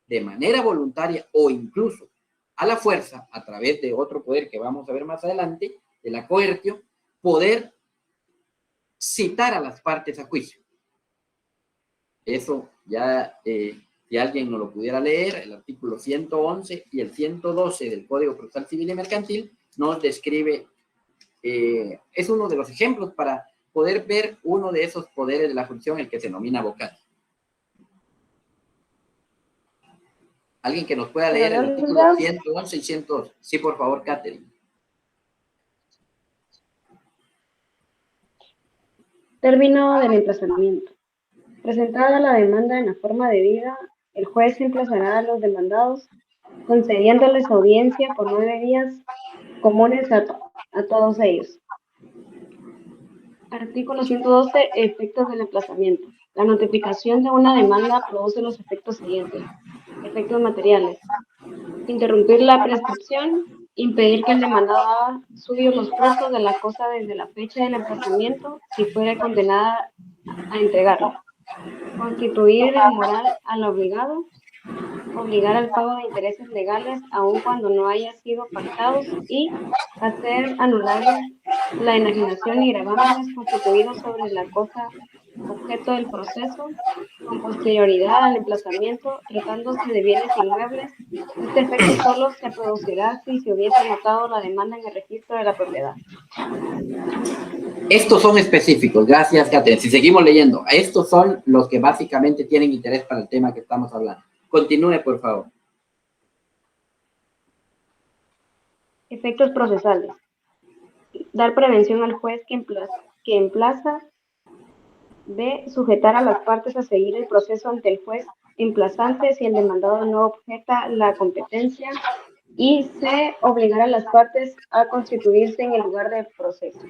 de manera voluntaria o incluso a la fuerza, a través de otro poder que vamos a ver más adelante, de la coertio, poder citar a las partes a juicio. Eso ya, si alguien no lo pudiera leer, el artículo 111 y el 112 del Código Procesal Civil y Mercantil nos describe, es uno de los ejemplos para poder ver uno de esos poderes de la jurisdicción, el que se denomina vocatio. Alguien que nos pueda leer el artículo 111 y 112. Sí, por favor, Catherine.
Término del emplazamiento. Presentada la demanda en la forma debida, el juez emplazará a los demandados, concediéndoles audiencia por 9 días comunes a todos ellos. Artículo 112. Efectos del emplazamiento. La notificación de una demanda produce los efectos siguientes. Efectos materiales. Interrumpir la prescripción, impedir que el demandado haga suyos los plazos de la cosa desde la fecha del emplazamiento si fuera condenada a entregarla. Constituir inmoral al obligado, obligar al pago de intereses legales aun cuando no haya sido pactados y hacer anulable la enajenación y gravámenes constituidos sobre la cosa objeto del proceso con posterioridad al emplazamiento, tratándose de bienes inmuebles. Este efecto solo se producirá si se hubiese anotado la demanda en el registro de la propiedad.
Estos son específicos, gracias, Catherine. Si seguimos leyendo, estos son los que básicamente tienen interés para el tema que estamos hablando. Continúe, por favor.
Efectos procesales. Dar prevención al juez que emplaza. B. Sujetar a las partes a seguir el proceso ante el juez emplazante si el demandado no objeta la competencia. Y C. Obligar a las partes a constituirse en el lugar del proceso.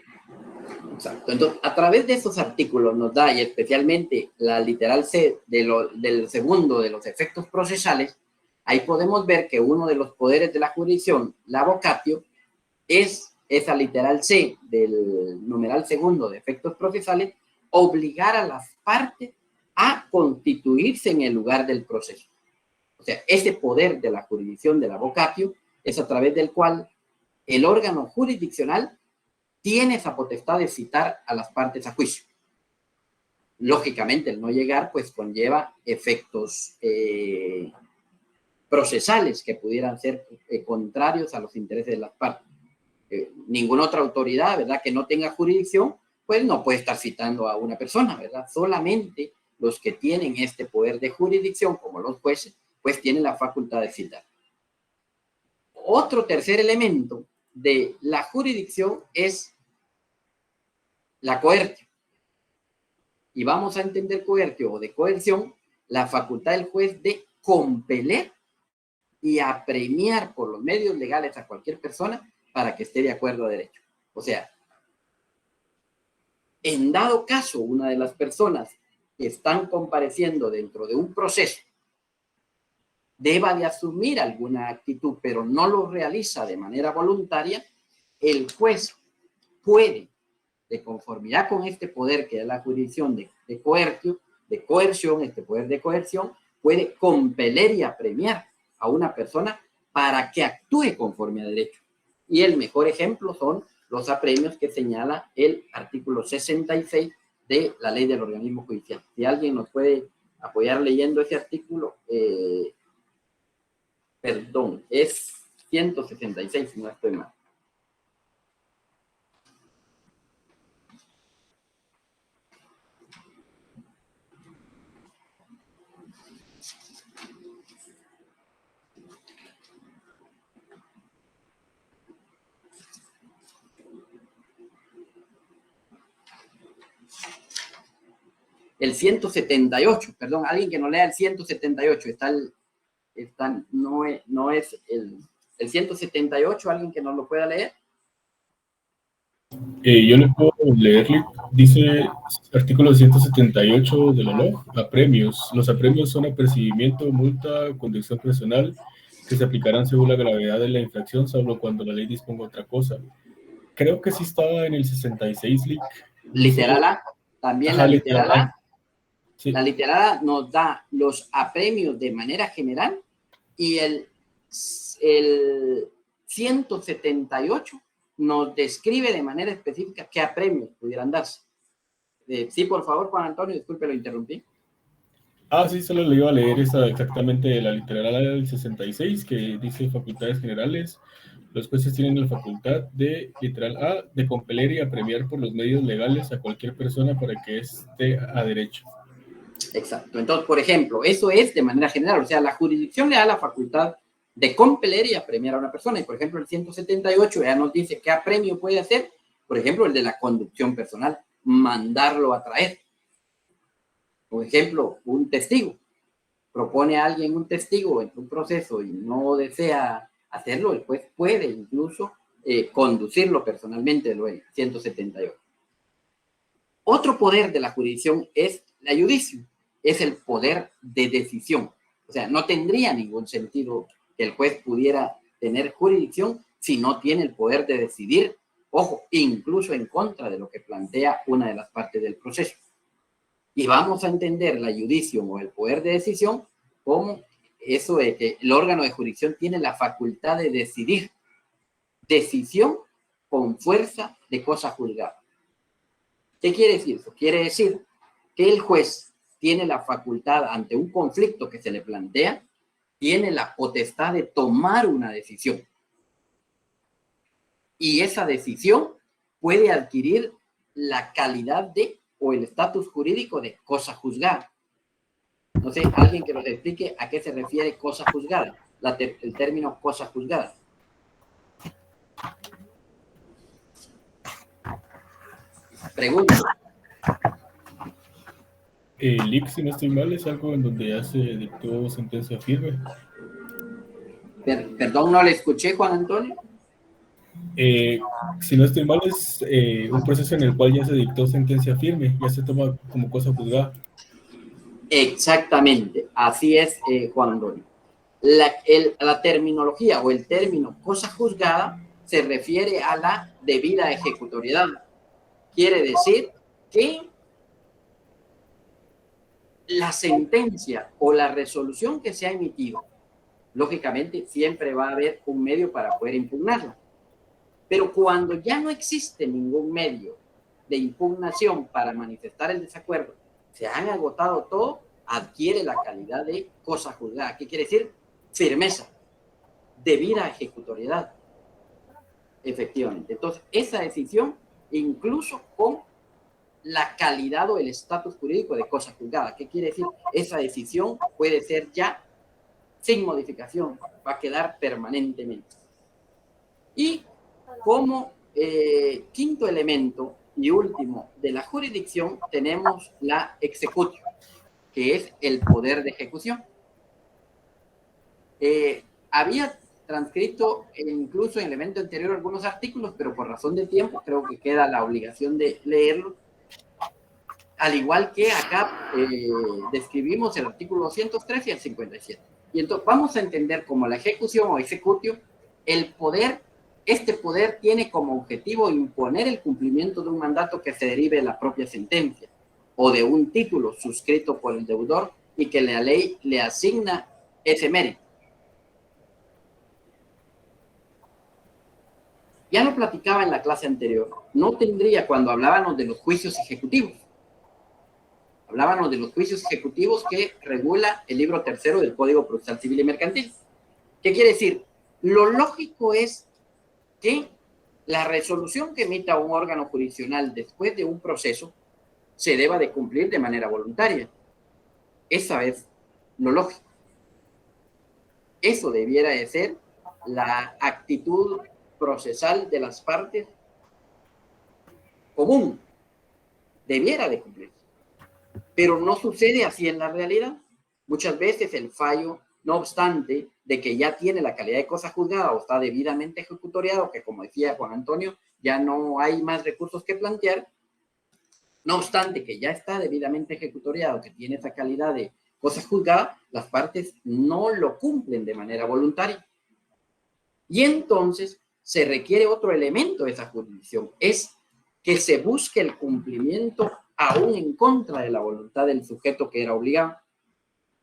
Exacto. Entonces, a través de esos artículos nos da, y especialmente la literal C del segundo de los efectos procesales, ahí podemos ver que uno de los poderes de la jurisdicción, la vocatio, es esa literal C del numeral segundo de efectos procesales, obligar a las partes a constituirse en el lugar del proceso. O sea, ese poder de la jurisdicción de la vocatio es a través del cual el órgano jurisdiccional tiene esa potestad de citar a las partes a juicio. Lógicamente, el no llegar, pues, conlleva efectos procesales que pudieran ser contrarios a los intereses de las partes. Ninguna otra autoridad, ¿verdad?, que no tenga jurisdicción, pues no puede estar citando a una persona, ¿verdad? Solamente los que tienen este poder de jurisdicción, como los jueces, pues tienen la facultad de citar. Otro tercer elemento de la jurisdicción es la coertio. Y vamos a entender coertio o de coerción, la facultad del juez de compeler y apremiar por los medios legales a cualquier persona para que esté de acuerdo a derecho. O sea, en dado caso, una de las personas que están compareciendo dentro de un proceso deba de asumir alguna actitud, pero no lo realiza de manera voluntaria, el juez puede, de conformidad con este poder que es la jurisdicción de coerción, este poder de coerción, puede compeler y apremiar a una persona para que actúe conforme a derecho. Y el mejor ejemplo son los apremios que señala el artículo 66 de la ley del organismo judicial. Si alguien nos puede apoyar leyendo ese artículo, perdón, es 166, si no estoy mal. El 178, perdón, alguien que no lea el 178, no es el 178, alguien que no lo pueda leer.
Yo le puedo leerle, dice artículo 178 de la LOG, apremios. Los apremios son apercibimiento, multa, conducción personal, que se aplicarán según la gravedad de la infracción, salvo cuando la ley disponga otra cosa. Creo que sí estaba en el 66, Lick.
Literal A, también.
Ajá,
la literal A.
Sí.
La literal A nos da los apremios de manera general y el 178 nos describe de manera específica qué apremios pudieran darse. Sí, por favor, Juan Antonio, disculpe, lo interrumpí.
Sí, solo le iba a leer exactamente la literal A del 66, que dice facultades generales. Los jueces tienen la facultad de, literal A, de compeler y apremiar por los medios legales a cualquier persona para que esté a derecho.
Exacto. Entonces, por ejemplo, eso es de manera general. O sea, la jurisdicción le da la facultad de compeler y apremiar a una persona. Y, por ejemplo, el 178 ya nos dice qué apremio puede hacer. Por ejemplo, el de la conducción personal, mandarlo a traer. Por ejemplo, un testigo. Propone a alguien un testigo en un proceso y no desea hacerlo, el juez puede incluso conducirlo personalmente, lo es, 178. Otro poder de la jurisdicción es la judicio, es el poder de decisión. O sea, no tendría ningún sentido que el juez pudiera tener jurisdicción si no tiene el poder de decidir, ojo, incluso en contra de lo que plantea una de las partes del proceso. Y vamos a entender la judicio o el poder de decisión como eso de que el órgano de jurisdicción tiene la facultad de decidir. Decisión con fuerza de cosa juzgada. ¿Qué quiere decir eso? Quiere decir que el juez tiene la facultad ante un conflicto que se le plantea, tiene la potestad de tomar una decisión. Y esa decisión puede adquirir la calidad de o el estatus jurídico de cosa juzgada. No sé, alguien que nos explique a qué se refiere cosa juzgada, el término cosa juzgada. Pregunto.
El IC, si no estoy mal, es algo en donde ya se dictó sentencia firme.
Perdón, no le escuché, Juan Antonio.
Si no estoy mal, es un proceso en el cual ya se dictó sentencia firme, ya se toma como cosa juzgada.
Exactamente, así es, Juan Antonio. La terminología o el término cosa juzgada se refiere a la debida ejecutoriedad. Quiere decir que la sentencia o la resolución que se ha emitido, lógicamente siempre va a haber un medio para poder impugnarla. Pero cuando ya no existe ningún medio de impugnación para manifestar el desacuerdo, se han agotado todo, adquiere la calidad de cosa juzgada. ¿Qué quiere decir? Firmeza, debida ejecutoriedad. Efectivamente. Entonces, esa decisión, incluso con la calidad o el estatus jurídico de cosa juzgada. ¿Qué quiere decir? Esa decisión puede ser ya sin modificación, va a quedar permanentemente. Y como quinto elemento y último de la jurisdicción tenemos la executio, que es el poder de ejecución. Había transcrito incluso en el evento anterior algunos artículos, pero por razón de tiempo creo que queda la obligación de leerlo. Al igual que acá describimos el artículo 203 y el 57. Y entonces vamos a entender como la ejecución o executio, el poder. Este poder tiene como objetivo imponer el cumplimiento de un mandato que se derive de la propia sentencia o de un título suscrito por el deudor y que la ley le asigna ese mérito. Ya lo platicaba en la clase anterior. No tendría cuando hablábamos de los juicios ejecutivos. Hablábamos de los juicios ejecutivos que regula el libro tercero del Código Procesal Civil y Mercantil. ¿Qué quiere decir? Lo lógico es que la resolución que emita un órgano jurisdiccional después de un proceso se deba de cumplir de manera voluntaria. Esa es lo lógico. Eso debiera de ser la actitud procesal de las partes común. Debiera de cumplirse. Pero no sucede así en la realidad. Muchas veces el fallo, no obstante de que ya tiene la calidad de cosa juzgada o está debidamente ejecutoriado, que como decía Juan Antonio, ya no hay más recursos que plantear, no obstante que ya está debidamente ejecutoriado, que tiene esa calidad de cosa juzgada, las partes no lo cumplen de manera voluntaria. Y entonces se requiere otro elemento de esa jurisdicción, es que se busque el cumplimiento aún en contra de la voluntad del sujeto que era obligado.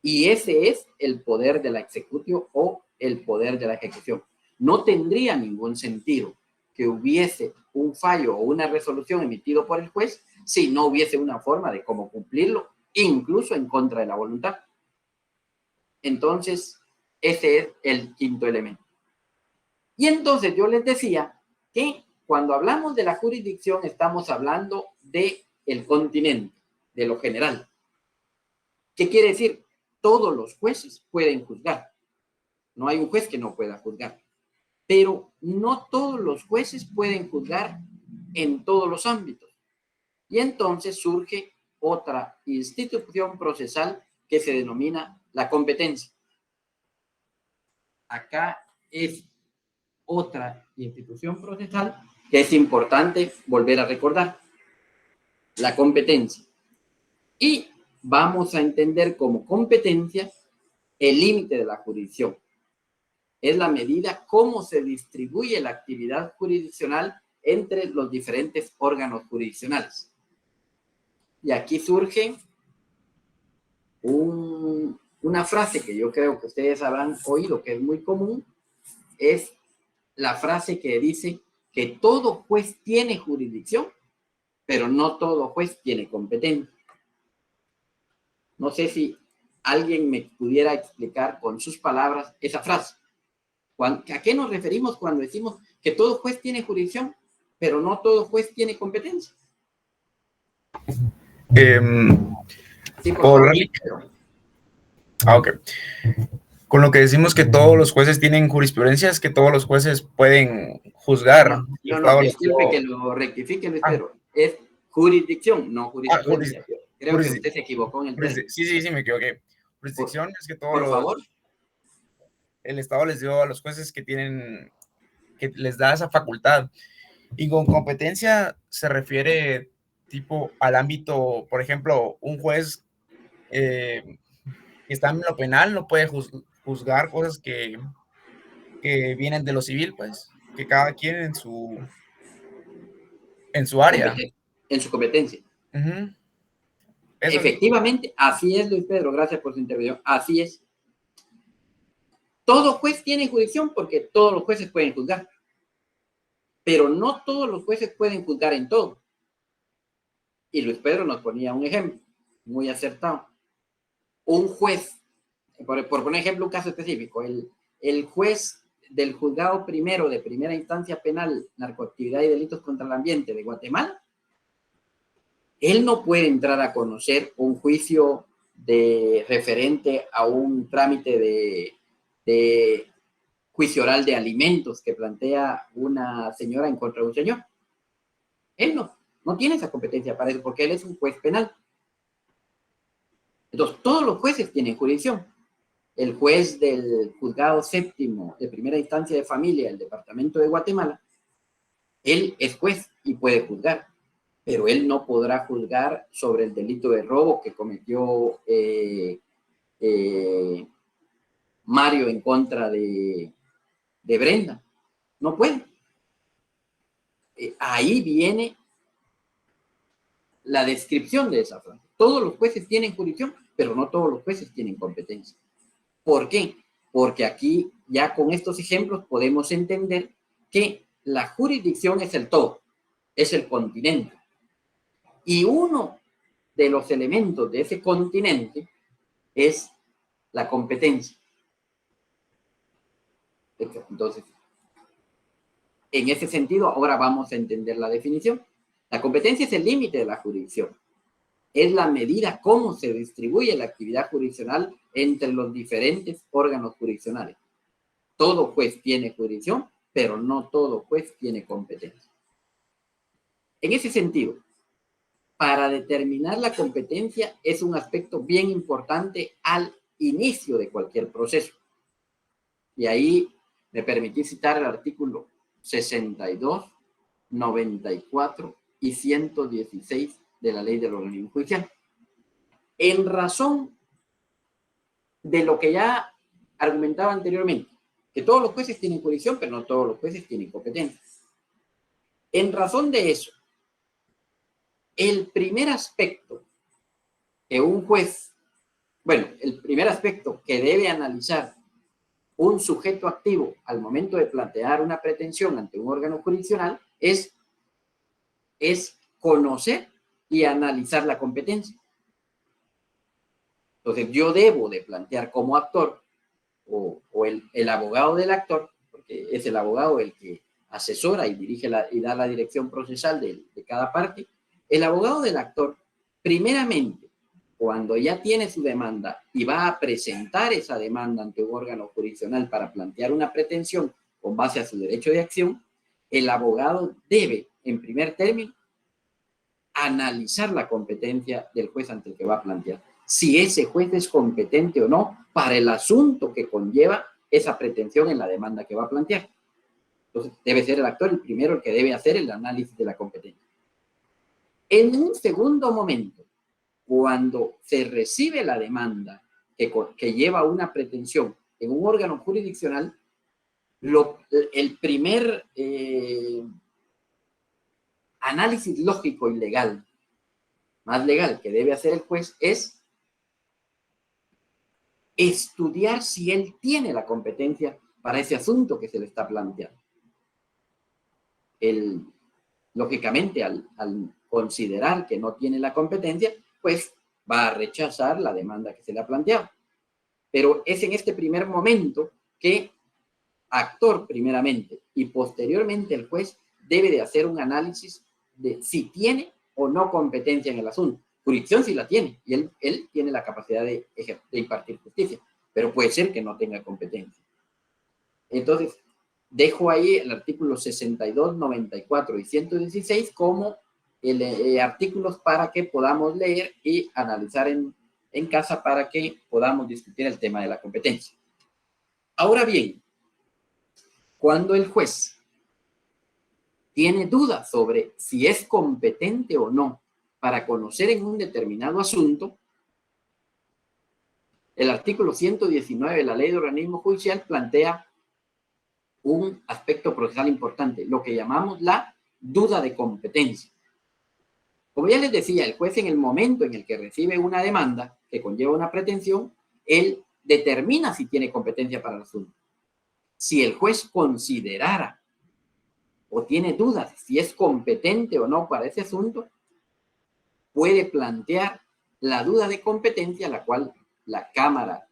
Y ese es el poder de la executio o el poder de la ejecución. No tendría ningún sentido que hubiese un fallo o una resolución emitido por el juez si no hubiese una forma de cómo cumplirlo, incluso en contra de la voluntad. Entonces, ese es el quinto elemento. Y entonces yo les decía que cuando hablamos de la jurisdicción estamos hablando de el continente, de lo general. ¿Qué quiere decir? Todos los jueces pueden juzgar. No hay un juez que no pueda juzgar. Pero no todos los jueces pueden juzgar en todos los ámbitos. Y entonces surge otra institución procesal que se denomina la competencia. Acá es otra institución procesal que es importante volver a recordar. La competencia. Y vamos a entender como competencia el límite de la jurisdicción. Es la medida cómo se distribuye la actividad jurisdiccional entre los diferentes órganos jurisdiccionales. Y aquí surge una frase que yo creo que ustedes habrán oído, que es muy común, es la frase que dice que todo juez tiene jurisdicción, pero no todo juez tiene competencia. No sé si alguien me pudiera explicar con sus palabras esa frase. ¿A qué nos referimos cuando decimos que todo juez tiene jurisdicción, pero no todo juez tiene competencia? Sí, por favor.
Ok. Con lo que decimos que todos los jueces tienen jurisprudencia, es que todos los jueces pueden juzgar.
No, disculpe que lo rectifique, Luis Pedro. Es jurisdicción, no jurisprudencia. Creo que usted se equivocó en el término.
Sí, me equivoqué. Jurisdicción es que todos
por favor.
El Estado les dio a los jueces que les da esa facultad. Y con competencia se refiere tipo al ámbito, por ejemplo, un juez que está en lo penal no puede juzgar cosas que vienen de lo civil, pues, que cada quien en su área.
En su competencia.
Uh-huh.
Efectivamente, así es, Luis Pedro, gracias por su intervención, así es. Todo juez tiene jurisdicción porque todos los jueces pueden juzgar, pero no todos los jueces pueden juzgar en todo. Y Luis Pedro nos ponía un ejemplo muy acertado. Un juez, por poner ejemplo un caso específico, el juez del juzgado primero de primera instancia penal, narcoactividad y delitos contra el ambiente de Guatemala, él no puede entrar a conocer un juicio referente a un trámite de juicio oral de alimentos que plantea una señora en contra de un señor. Él no tiene esa competencia para eso porque él es un juez penal. Entonces, todos los jueces tienen jurisdicción. El juez del juzgado séptimo de primera instancia de familia del departamento de Guatemala, él es juez y puede juzgar, pero él no podrá juzgar sobre el delito de robo que cometió Mario en contra de Brenda. No puede. Ahí viene la descripción de esa frase. Todos los jueces tienen jurisdicción, pero no todos los jueces tienen competencia. ¿Por qué? Porque aquí, ya con estos ejemplos, podemos entender que la jurisdicción es el todo, es el continente. Y uno de los elementos de ese continente es la competencia. Entonces, en ese sentido, ahora vamos a entender la definición. La competencia es el límite de la jurisdicción. Es la medida cómo se distribuye la actividad jurisdiccional entre los diferentes órganos jurisdiccionales. Todo juez tiene jurisdicción, pero no todo juez tiene competencia. En ese sentido, para determinar la competencia es un aspecto bien importante al inicio de cualquier proceso. Y ahí me permití citar el artículo 62, 94 y 116 de la Ley del Organismo Judicial. En razón de lo que ya argumentaba anteriormente, que todos los jueces tienen jurisdicción, pero no todos los jueces tienen competencia. En razón de eso, el primer aspecto que un juez, el primer aspecto que debe analizar un sujeto activo al momento de plantear una pretensión ante un órgano jurisdiccional es conocer y analizar la competencia. Entonces, yo debo de plantear como actor o el abogado del actor, porque es el abogado el que asesora y dirige y da la dirección procesal de cada parte. El abogado del actor, primeramente, cuando ya tiene su demanda y va a presentar esa demanda ante un órgano jurisdiccional para plantear una pretensión con base a su derecho de acción, el abogado debe, en primer término, analizar la competencia del juez ante el que va a plantear. Si ese juez es competente o no para el asunto que conlleva esa pretensión en la demanda que va a plantear. Entonces, debe ser el actor el primero el que debe hacer el análisis de la competencia. En un segundo momento, cuando se recibe la demanda que lleva una pretensión en un órgano jurisdiccional, el primer análisis lógico y legal, más legal que debe hacer el juez es estudiar si él tiene la competencia para ese asunto que se le está planteando. Lógicamente, al considerar que no tiene la competencia, pues va a rechazar la demanda que se le ha planteado. Pero es en este primer momento que actor primeramente y posteriormente el juez debe de hacer un análisis de si tiene o no competencia en el asunto. Jurisdicción sí la tiene y él tiene la capacidad de impartir justicia, pero puede ser que no tenga competencia. Entonces, dejo ahí el artículo 62, 94 y 116 como artículos para que podamos leer y analizar en casa para que podamos discutir el tema de la competencia. Ahora bien, cuando el juez tiene dudas sobre si es competente o no para conocer en un determinado asunto, el artículo 119 de la Ley de Organismo Judicial plantea un aspecto procesal importante, lo que llamamos la duda de competencia. Como ya les decía, el juez en el momento en el que recibe una demanda que conlleva una pretensión, él determina si tiene competencia para el asunto. Si el juez considerara o tiene dudas si es competente o no para ese asunto, puede plantear la duda de competencia, la cual las cámaras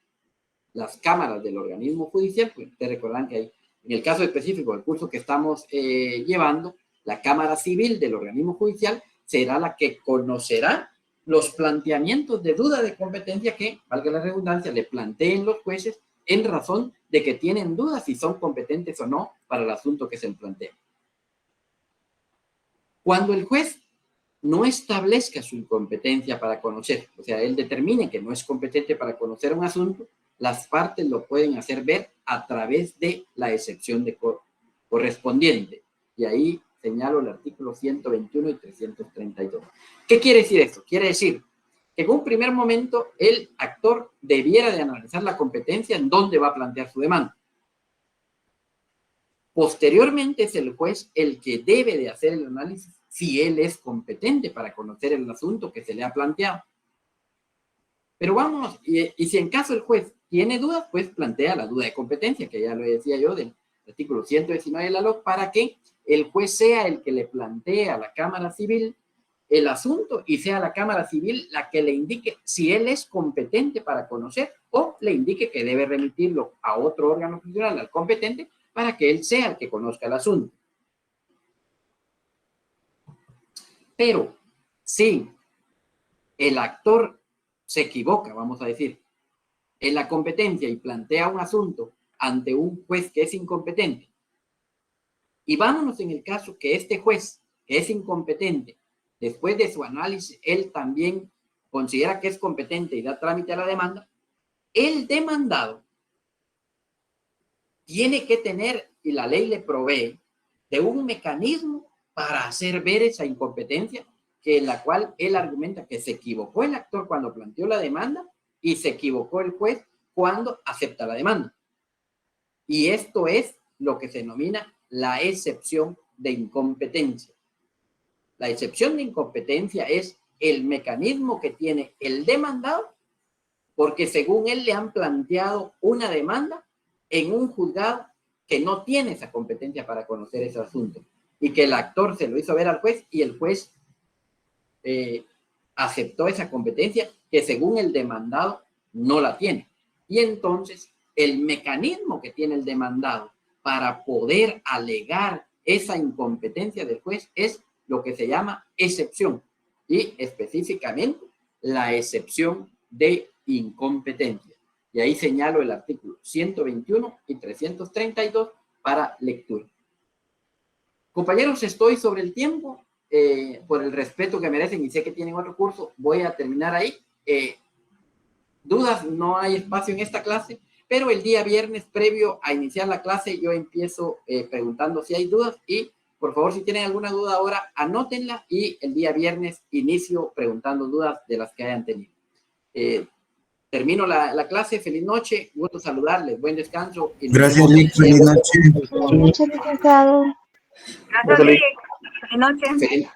del organismo judicial, pues ustedes recordarán que hay, en el caso específico del curso que estamos llevando, la Cámara Civil del organismo judicial será la que conocerá los planteamientos de duda de competencia que, valga la redundancia, le planteen los jueces en razón de que tienen dudas si son competentes o no para el asunto que se les plantea. Cuando el juez no establezca su incompetencia para conocer, o sea, él determine que no es competente para conocer un asunto, las partes lo pueden hacer ver a través de la excepción correspondiente. Y ahí señalo el artículo 121 y 332. ¿Qué quiere decir esto? Quiere decir que en un primer momento el actor debiera de analizar la competencia en dónde va a plantear su demanda. Posteriormente es el juez el que debe de hacer el análisis si él es competente para conocer el asunto que se le ha planteado. Pero vamos, y si en caso el juez tiene dudas, pues plantea la duda de competencia, que ya lo decía yo del artículo 119 de la LOC, para que el juez sea el que le plantea a la Cámara Civil el asunto y sea la Cámara Civil la que le indique si él es competente para conocer o le indique que debe remitirlo a otro órgano funcional, al competente, para que él sea el que conozca el asunto. Pero si el actor se equivoca, vamos a decir, en la competencia y plantea un asunto ante un juez que es incompetente, y vámonos en el caso que este juez, que es incompetente, después de su análisis, él también considera que es competente y da trámite a la demanda, el demandado tiene que tener, y la ley le provee, de un mecanismo para hacer ver esa incompetencia, que en la cual él argumenta que se equivocó el actor cuando planteó la demanda y se equivocó el juez cuando acepta la demanda. Y esto es lo que se denomina la excepción de incompetencia. La excepción de incompetencia es el mecanismo que tiene el demandado, porque según él le han planteado una demanda en un juzgado que no tiene esa competencia para conocer ese asunto, y que el actor se lo hizo ver al juez y el juez aceptó esa competencia que según el demandado no la tiene. Y entonces el mecanismo que tiene el demandado para poder alegar esa incompetencia del juez es lo que se llama excepción, y específicamente la excepción de incompetencia. Y ahí señalo el artículo 121 y 332 para lectura. Compañeros, estoy sobre el tiempo, por el respeto que merecen y sé que tienen otro curso, voy a terminar ahí. Dudas, no hay espacio en esta clase, pero el día viernes previo a iniciar la clase yo empiezo preguntando si hay dudas y por favor si tienen alguna duda ahora anótenla y el día viernes inicio preguntando dudas de las que hayan tenido. Termino la clase, feliz noche, gusto saludarles, buen descanso. Y
Gracias, Lick, feliz noche.
Buenas noches, licenciado.
Gracias, Lick. Feliz noche.
Feliz,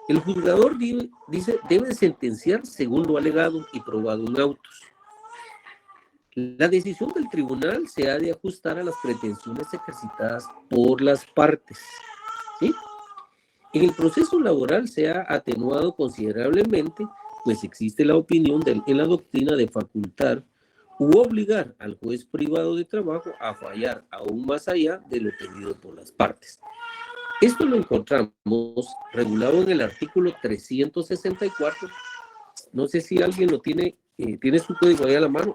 El juzgador debe sentenciar según lo alegado y probado en autos. La decisión del tribunal se ha de ajustar a las pretensiones ejercitadas por las partes, ¿sí? En el proceso laboral se ha atenuado considerablemente, pues existe la opinión en la doctrina de facultar u obligar al juez privado de trabajo a fallar aún más allá de lo pedido por las partes. Esto lo encontramos regulado en el artículo 364. No sé si alguien lo tiene su código ahí a la mano.